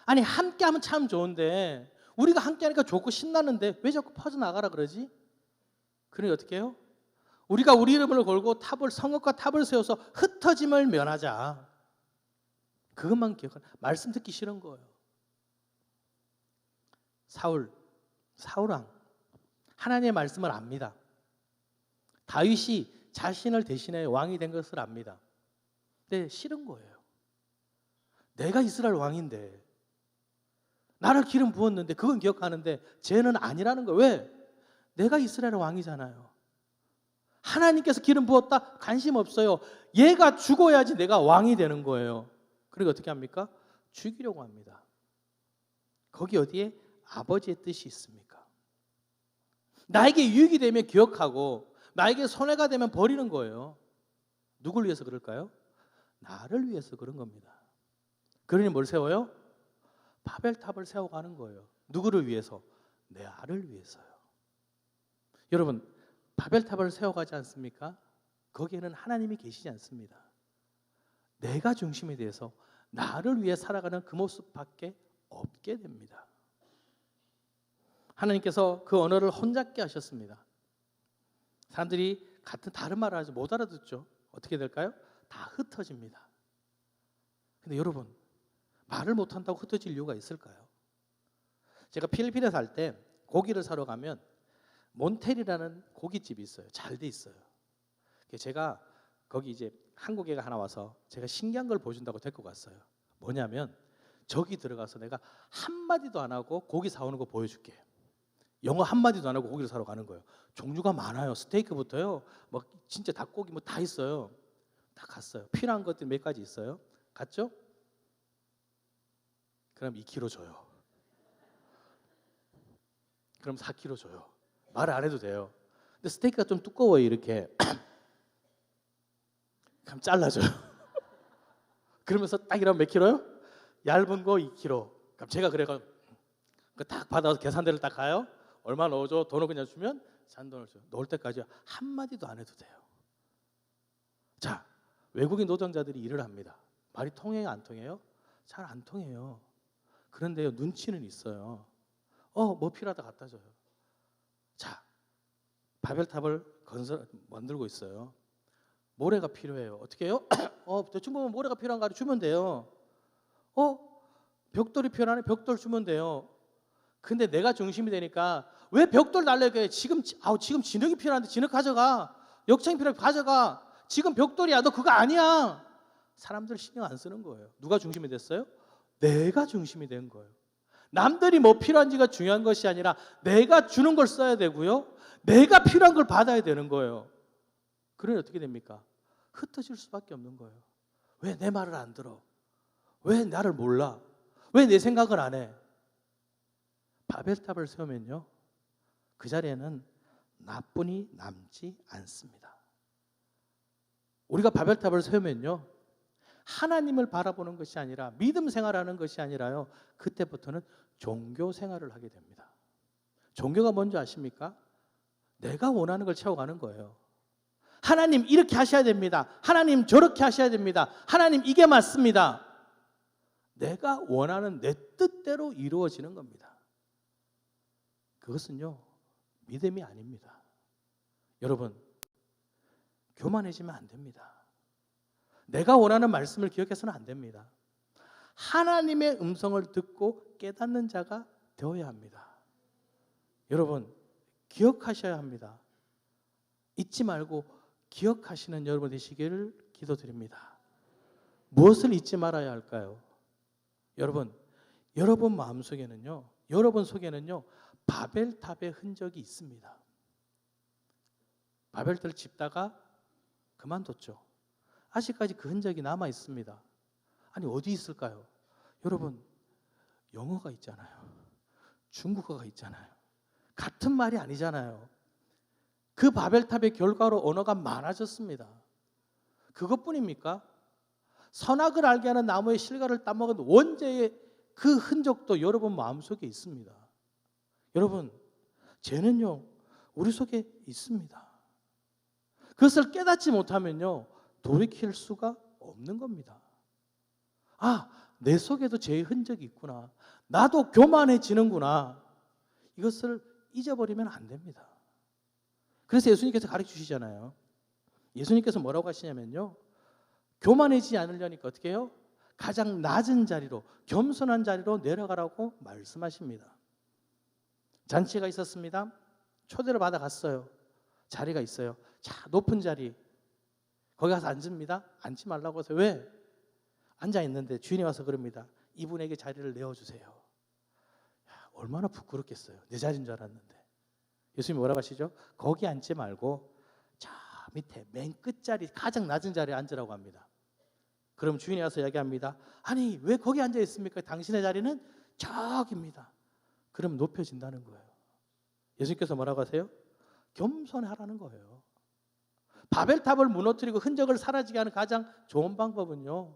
아니 함께하면 참 좋은데 우리가 함께하니까 좋고 신나는데 왜 자꾸 퍼져나가라 그러지? 그러니 어떻게 해요? 우리가 우리 이름을 걸고 성읍과 탑을 세워서 흩어짐을 면하자. 그것만 기억하는, 말씀 듣기 싫은 거예요. 사울왕 하나님의 말씀을 압니다. 다윗이 자신을 대신해 왕이 된 것을 압니다. 근데 싫은 거예요. 내가 이스라엘 왕인데 나를 기름 부었는데 그건 기억하는데 쟤는 아니라는 거예요. 왜? 내가 이스라엘 왕이잖아요. 하나님께서 기름 부었다? 관심 없어요. 얘가 죽어야지 내가 왕이 되는 거예요. 그리고 어떻게 합니까? 죽이려고 합니다. 거기 어디에? 아버지의 뜻이 있습니까? 나에게 유익이 되면 기억하고 나에게 손해가 되면 버리는 거예요. 누굴 위해서 그럴까요? 나를 위해서 그런 겁니다. 그러니 뭘 세워요? 바벨탑을 세워가는 거예요. 누구를 위해서? 내 아를 위해서요. 여러분, 바벨탑을 세워가지 않습니까? 거기에는 하나님이 계시지 않습니다. 내가 중심이 돼서 나를 위해 살아가는 그 모습밖에 없게 됩니다. 하나님께서 그 언어를 혼잡게 하셨습니다. 사람들이 같은 다른 말을 하지 못 알아듣죠. 어떻게 될까요? 다 흩어집니다. 근데 여러분, 말을 못한다고 흩어질 이유가 있을까요? 제가 필리핀에 살 때 고기를 사러 가면 몬텔이라는 고깃집이 있어요. 잘 돼 있어요. 제가 거기 이제 한국 애가 하나 와서 제가 신기한 걸 보여준다고 데리고 갔어요. 뭐냐면 저기 들어가서 내가 한마디도 안 하고 고기 사오는 거 보여줄게. 영어 한마디도 안 하고 고기를 사러 가는 거예요. 종류가 많아요. 스테이크부터요. 막 진짜 닭고기 뭐 다 있어요. 다 갔어요. 필요한 것들 몇 가지 있어요. 갔죠? 그럼 2kg 줘요. 그럼 4kg 줘요. 말을 안 해도 돼요. 근데 스테이크가 좀 두꺼워요. 이렇게. 그럼 잘라줘요. 그러면서 딱 이러면 몇 킬로요? 얇은 거 2kg. 그럼 제가 그래가 딱 받아서 계산대를 딱 가요. 얼마 넣어줘? 돈을 그냥 주면 잔돈을 줘요. 넣을 때까지 한마디도 안 해도 돼요. 자, 외국인 노동자들이 일을 합니다. 말이 통해요? 안 통해요? 잘 안 통해요. 그런데요, 눈치는 있어요. 뭐 필요하다 갖다 줘요. 자, 바벨탑을 만들고 있어요. 모래가 필요해요. 어떻게 해요? 대충 보면 모래가 필요한 거 주면 돼요. 벽돌이 필요하네. 벽돌 주면 돼요. 근데 내가 중심이 되니까 왜 벽돌 달래게? 지금 진흙이 필요한데 진흙 가져가. 역청이 필요해 가져가. 지금 벽돌이야. 너 그거 아니야. 사람들 신경 안 쓰는 거예요. 누가 중심이 됐어요? 내가 중심이 된 거예요. 남들이 뭐 필요한지가 중요한 것이 아니라 내가 주는 걸 써야 되고요. 내가 필요한 걸 받아야 되는 거예요. 그러니 어떻게 됩니까? 흩어질 수밖에 없는 거예요. 왜 내 말을 안 들어? 왜 나를 몰라? 왜 내 생각을 안 해? 바벨탑을 세우면요, 그 자리에는 나뿐이 남지 않습니다. 우리가 바벨탑을 세우면요, 하나님을 바라보는 것이 아니라 믿음 생활하는 것이 아니라요, 그때부터는 종교 생활을 하게 됩니다. 종교가 뭔지 아십니까? 내가 원하는 걸 채워가는 거예요. 하나님 이렇게 하셔야 됩니다. 하나님 저렇게 하셔야 됩니다. 하나님 이게 맞습니다. 내가 원하는 내 뜻대로 이루어지는 겁니다. 그것은요, 믿음이 아닙니다. 여러분, 교만해지면 안 됩니다. 내가 원하는 말씀을 기억해서는 안 됩니다. 하나님의 음성을 듣고 깨닫는 자가 되어야 합니다. 여러분, 기억하셔야 합니다. 잊지 말고 기억하시는 여러분 되시기를 기도드립니다. 무엇을 잊지 말아야 할까요? 여러분 마음속에는요, 여러분 속에는요, 바벨탑의 흔적이 있습니다. 바벨탑을 짓다가 그만뒀죠. 아직까지 그 흔적이 남아 있습니다. 아니, 어디 있을까요? 여러분, 영어가 있잖아요. 중국어가 있잖아요. 같은 말이 아니잖아요. 그 바벨탑의 결과로 언어가 많아졌습니다. 그것뿐입니까? 선악을 알게 하는 나무의 실과를 따먹은 원죄의 그 흔적도 여러분 마음속에 있습니다. 여러분, 죄는요, 우리 속에 있습니다. 그것을 깨닫지 못하면요, 돌이킬 수가 없는 겁니다. 내 속에도 죄의 흔적이 있구나. 나도 교만해지는구나. 이것을 잊어버리면 안 됩니다. 그래서 예수님께서 가르쳐 주시잖아요. 예수님께서 뭐라고 하시냐면요, 교만해지지 않으려니까 어떻게 해요? 가장 낮은 자리로, 겸손한 자리로 내려가라고 말씀하십니다. 잔치가 있었습니다. 초대를 받아 갔어요. 자리가 있어요. 자, 높은 자리. 거기 가서 앉습니다. 앉지 말라고 해서 왜? 앉아 있는데 주인이 와서 그럽니다. 이분에게 자리를 내어주세요. 얼마나 부끄럽겠어요. 내 자리인 줄 알았는데. 예수님이 뭐라고 하시죠? 거기 앉지 말고 저 밑에 맨 끝자리, 가장 낮은 자리에 앉으라고 합니다. 그럼 주인이 와서 이야기합니다. 아니, 왜 거기 앉아 있습니까? 당신의 자리는 저기입니다. 그럼 높여진다는 거예요. 예수님께서 뭐라고 하세요? 겸손하라는 거예요. 바벨탑을 무너뜨리고 흔적을 사라지게 하는 가장 좋은 방법은요,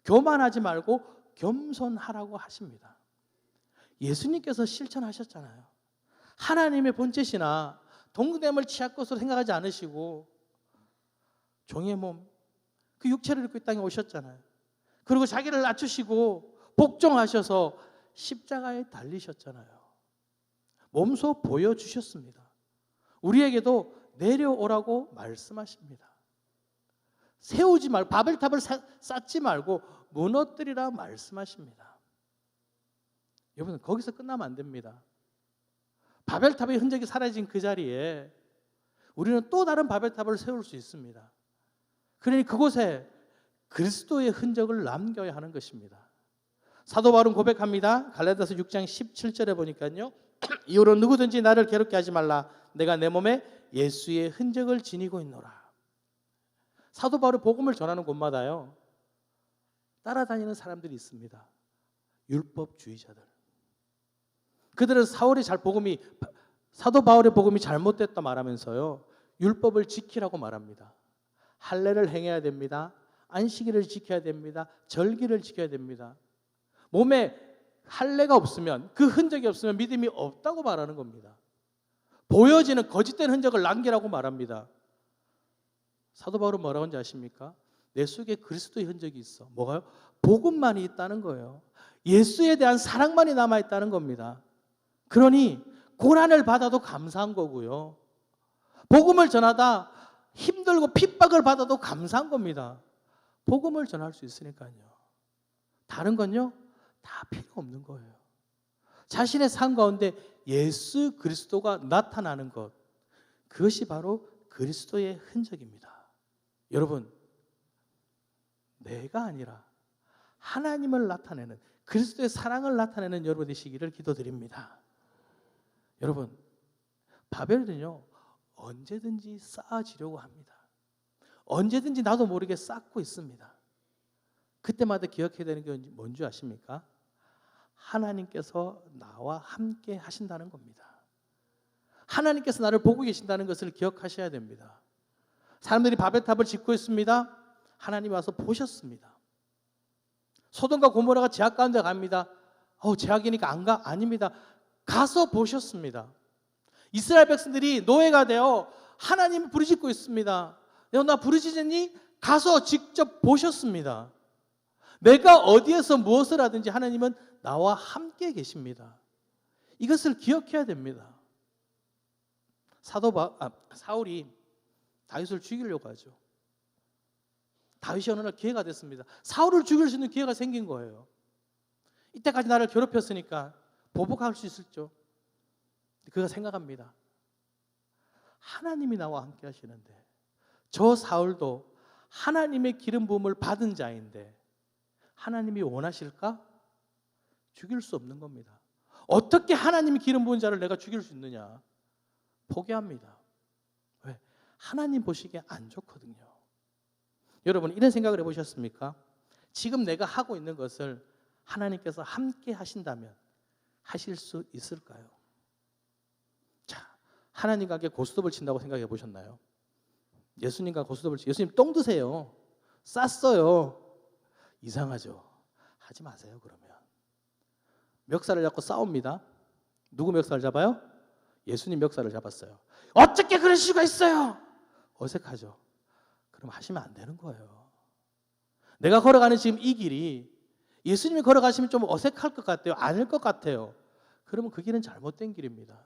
교만하지 말고 겸손하라고 하십니다. 예수님께서 실천하셨잖아요. 하나님의 본체시나 동등됨을 취할 것으로 생각하지 않으시고 종의 몸, 그 육체를 입고 이 땅에 오셨잖아요. 그리고 자기를 낮추시고 복종하셔서 십자가에 달리셨잖아요. 몸소 보여주셨습니다. 우리에게도 내려오라고 말씀하십니다. 세우지 말고 바벨탑을 쌓지 말고 무너뜨리라 말씀하십니다. 여러분, 거기서 끝나면 안 됩니다. 바벨탑의 흔적이 사라진 그 자리에 우리는 또 다른 바벨탑을 세울 수 있습니다. 그러니 그곳에 그리스도의 흔적을 남겨야 하는 것입니다. 사도 바울은 고백합니다. 갈라디아서 6장 17절에 보니까요, 이후로 누구든지 나를 괴롭게 하지 말라. 내가 내 몸에 예수의 흔적을 지니고 있노라. 사도 바울이 복음을 전하는 곳마다요, 따라다니는 사람들이 있습니다. 율법주의자들. 그들은 사도 바울의 복음이 잘못됐다 말하면서요, 율법을 지키라고 말합니다. 할례를 행해야 됩니다. 안식일을 지켜야 됩니다. 절기를 지켜야 됩니다. 몸에 할례가 없으면, 그 흔적이 없으면 믿음이 없다고 말하는 겁니다. 보여지는 거짓된 흔적을 남기라고 말합니다. 사도 바울은 뭐라고 하는지 아십니까? 내 속에 그리스도의 흔적이 있어. 뭐가요? 복음만이 있다는 거예요. 예수에 대한 사랑만이 남아있다는 겁니다. 그러니 고난을 받아도 감사한 거고요, 복음을 전하다 힘들고 핍박을 받아도 감사한 겁니다. 복음을 전할 수 있으니까요. 다른 건요, 다 필요 없는 거예요. 자신의 삶 가운데 예수 그리스도가 나타나는 것, 그것이 바로 그리스도의 흔적입니다. 여러분, 내가 아니라 하나님을 나타내는, 그리스도의 사랑을 나타내는 여러분 되시기를 기도드립니다. 여러분, 바벨은요, 언제든지 쌓아지려고 합니다. 언제든지 나도 모르게 쌓고 있습니다. 그때마다 기억해야 되는 게 뭔지 아십니까? 하나님께서 나와 함께 하신다는 겁니다. 하나님께서 나를 보고 계신다는 것을 기억하셔야 됩니다. 사람들이 바벨탑을 짓고 있습니다. 하나님이 와서 보셨습니다. 소돔과 고모라가 제약 가운데 갑니다. 제약이니까 안 가? 아닙니다. 가서 보셨습니다. 이스라엘 백성들이 노예가 되어 하나님을 부르짖고 있습니다. 나 부르짖으니? 가서 직접 보셨습니다. 내가 어디에서 무엇을 하든지 하나님은 나와 함께 계십니다. 이것을 기억해야 됩니다. 사울이 다윗을 죽이려고 하죠. 다윗이 어느 날 기회가 됐습니다. 사울을 죽일 수 있는 기회가 생긴 거예요. 이때까지 나를 괴롭혔으니까 보복할 수 있을죠. 그가 생각합니다. 하나님이 나와 함께 하시는데, 저 사울도 하나님의 기름 부음을 받은 자인데 하나님이 원하실까? 죽일 수 없는 겁니다. 어떻게 하나님이 기름 부은 자를 내가 죽일 수 있느냐? 포기합니다. 왜? 하나님 보시기에 안 좋거든요. 여러분, 이런 생각을 해보셨습니까? 지금 내가 하고 있는 것을 하나님께서 함께 하신다면 하실 수 있을까요? 자, 하나님과 함께 고스톱을 친다고 생각해 보셨나요? 예수님과 고스톱을 예수님 똥 드세요. 쌌어요. 이상하죠? 하지 마세요. 그러면 멱살을 잡고 싸웁니다. 누구 멱살을 잡아요? 예수님 멱살을 잡았어요. 어떻게 그럴 수가 있어요? 어색하죠? 그럼 하시면 안 되는 거예요. 내가 걸어가는 지금 이 길이 예수님이 걸어가시면 좀 어색할 것 같아요. 아닐 것 같아요. 그러면 그 길은 잘못된 길입니다.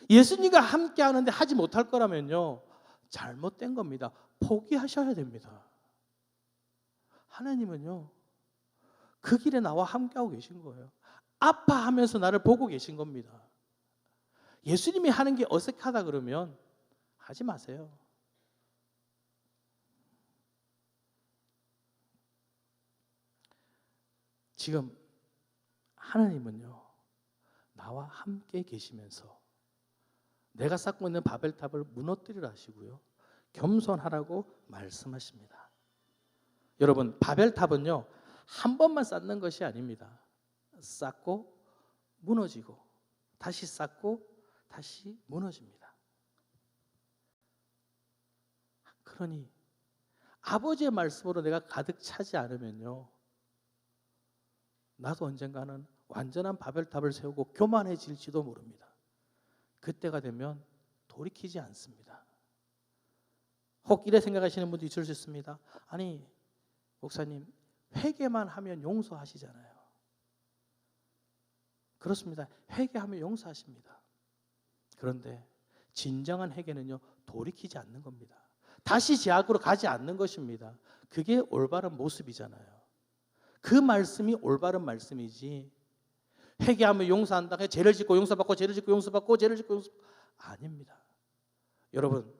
예수님과 함께 하는데 하지 못할 거라면요, 잘못된 겁니다. 포기하셔야 됩니다. 하나님은요, 그 길에 나와 함께하고 계신 거예요. 아파하면서 나를 보고 계신 겁니다. 예수님이 하는 게 어색하다 그러면 하지 마세요. 지금 하나님은요, 나와 함께 계시면서 내가 쌓고 있는 바벨탑을 무너뜨리라 하시고요, 겸손하라고 말씀하십니다. 여러분, 바벨탑은요, 한 번만 쌓는 것이 아닙니다. 쌓고 무너지고 다시 쌓고 다시 무너집니다. 그러니 아버지의 말씀으로 내가 가득 차지 않으면요, 나도 언젠가는 완전한 바벨탑을 세우고 교만해질지도 모릅니다. 그때가 되면 돌이키지 않습니다. 혹 이래 생각하시는 분도 있을 수 있습니다. 아니, 목사님, 회개만 하면 용서하시잖아요. 그렇습니다. 회개하면 용서하십니다. 그런데 진정한 회개는요, 돌이키지 않는 겁니다. 다시 죄악으로 가지 않는 것입니다. 그게 올바른 모습이잖아요. 그 말씀이 올바른 말씀이지, 회개하면 용서한다, 죄를 짓고 용서받고 죄를 짓고 용서받고 죄를 짓고 용서받고, 아닙니다. 여러분,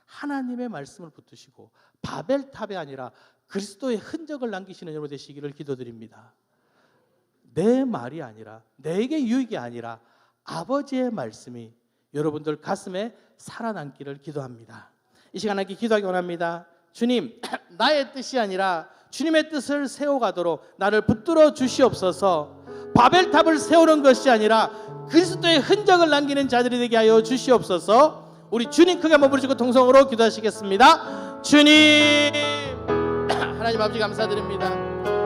하나님의 말씀을 붙드시고 바벨탑이 아니라 그리스도의 흔적을 남기시는 여러분 되시기를 기도드립니다. 내 말이 아니라, 내게 유익이 아니라 아버지의 말씀이 여러분들 가슴에 살아남기를 기도합니다. 이 시간 함께 기도하기 원합니다. 주님, 나의 뜻이 아니라 주님의 뜻을 세워가도록 나를 붙들어 주시옵소서. 바벨탑을 세우는 것이 아니라 그리스도의 흔적을 남기는 자들이 되게 하여 주시옵소서. 우리 주님 크게 한번 부르시고 통성으로 기도하시겠습니다. 주님, 하나님 아버지 감사드립니다.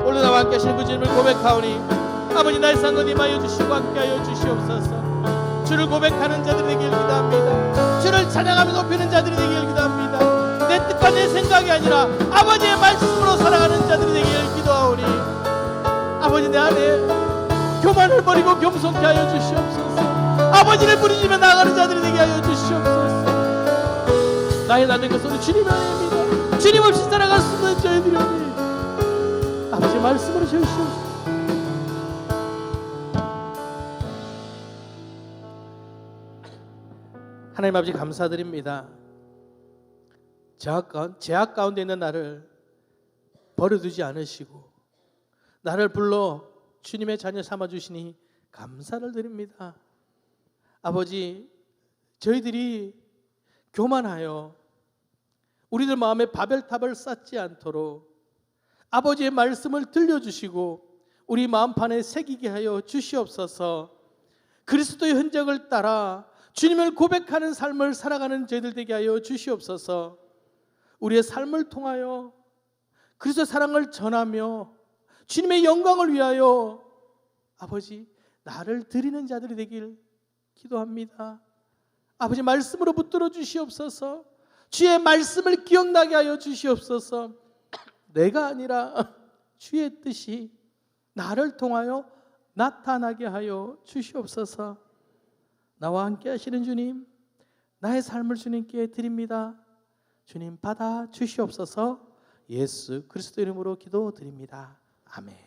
오늘도 나와 함께 하시는 그 주님을 고백하오니 아버지, 나의 상것 임하여 주시고 함께하여 주시옵소서. 주를 고백하는 자들이 되길 기도합니다. 주를 찬양하며 높이는 자들이 되길 기도합니다. 내 뜻과 내 생각이 아니라 아버지의 말씀으로 살아가는 자들이 되길 기도하오니 아버지, 내 안에 교만을 버리고 겸손케 하여 주시옵소서. 아버지를 부르짖으며 나아가는 자들이 되게 하여 주시옵소서. 나의 나된 것은 우리 주님 안에입니다. 주님 없이 살아갈 수 없는 저희들이오니 아버지 말씀으로 주시옵소서. 하나님 아버지 감사드립니다. 죄악 가운데 있는 나를 버려두지 않으시고 나를 불러 주님의 자녀 삼아주시니 감사를 드립니다. 아버지, 저희들이 교만하여 우리들 마음에 바벨탑을 쌓지 않도록 아버지의 말씀을 들려주시고 우리 마음판에 새기게 하여 주시옵소서. 그리스도의 흔적을 따라 주님을 고백하는 삶을 살아가는 저희들 되게 하여 주시옵소서. 우리의 삶을 통하여 그리스도의 사랑을 전하며 주님의 영광을 위하여 아버지, 나를 드리는 자들이 되길 기도합니다. 아버지, 말씀으로 붙들어 주시옵소서. 주의 말씀을 기억나게 하여 주시옵소서. 내가 아니라 주의 뜻이 나를 통하여 나타나게 하여 주시옵소서. 나와 함께 하시는 주님, 나의 삶을 주님께 드립니다. 주님 받아 주시옵소서. 예수 그리스도 이름으로 기도드립니다. 아멘.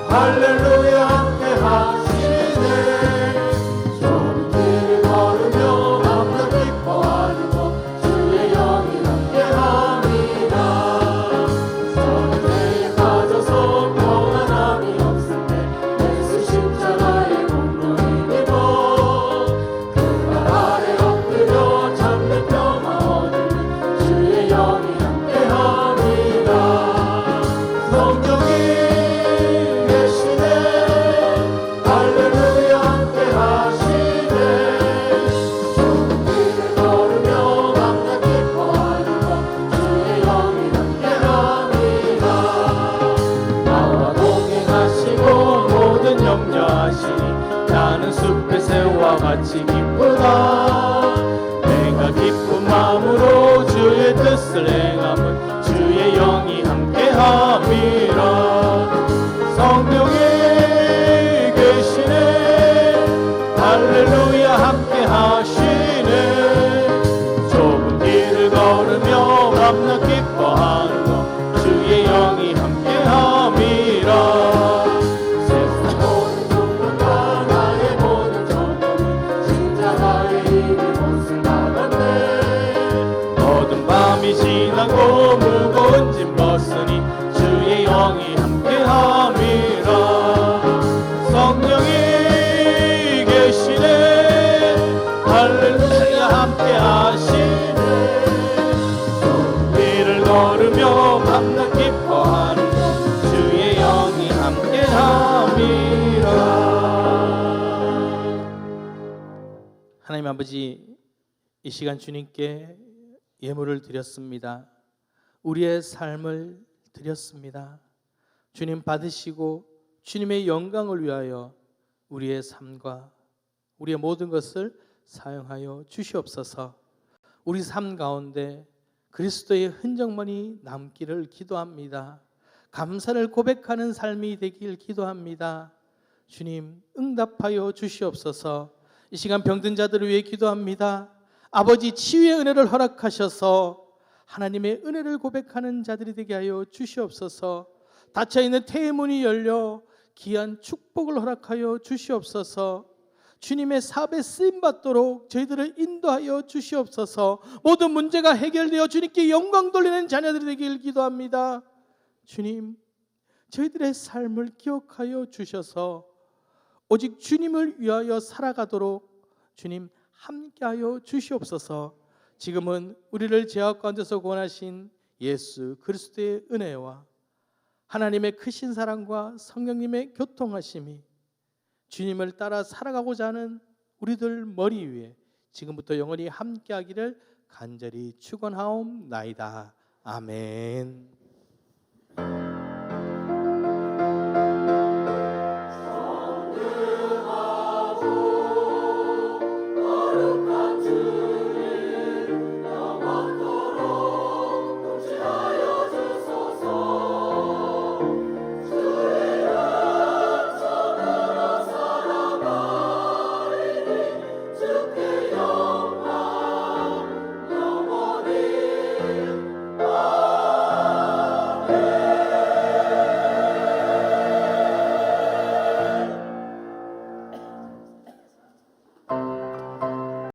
할렐루야 함께 하시네. 어두운 밤이 지나고 무거운 짐 벗으니 주의 영이 함께함이라. 성령이 계시네 할렐루야 함께하시네. 길을 걸으며 밤낮 기뻐하는 주의 영이 함께함이라. 하나님 아버지, 이 시간 주님께 예물을 드렸습니다. 우리의 삶을 드렸습니다. 주님 받으시고 주님의 영광을 위하여 우리의 삶과 우리의 모든 것을 사용하여 주시옵소서. 우리 삶 가운데 그리스도의 흔적만이 남기를 기도합니다. 감사를 고백하는 삶이 되길 기도합니다. 주님 응답하여 주시옵소서. 이 시간 병든 자들을 위해 기도합니다. 아버지 치유의 은혜를 허락하셔서 하나님의 은혜를 고백하는 자들이 되게 하여 주시옵소서. 닫혀있는 태의 문이 열려 귀한 축복을 허락하여 주시옵소서. 주님의 사업에 쓰임받도록 저희들을 인도하여 주시옵소서. 모든 문제가 해결되어 주님께 영광 돌리는 자녀들이 되길 기도합니다. 주님, 저희들의 삶을 기억하여 주셔서 오직 주님을 위하여 살아가도록 주님 함께하여 주시옵소서. 지금은 우리를 죄악 가운데서 구원하신 예수 그리스도의 은혜와 하나님의 크신 사랑과 성령님의 교통하심이 주님을 따라 살아가고자 하는 우리들 머리 위에 지금부터 영원히 함께하기를 간절히 축원하옵나이다. 아멘.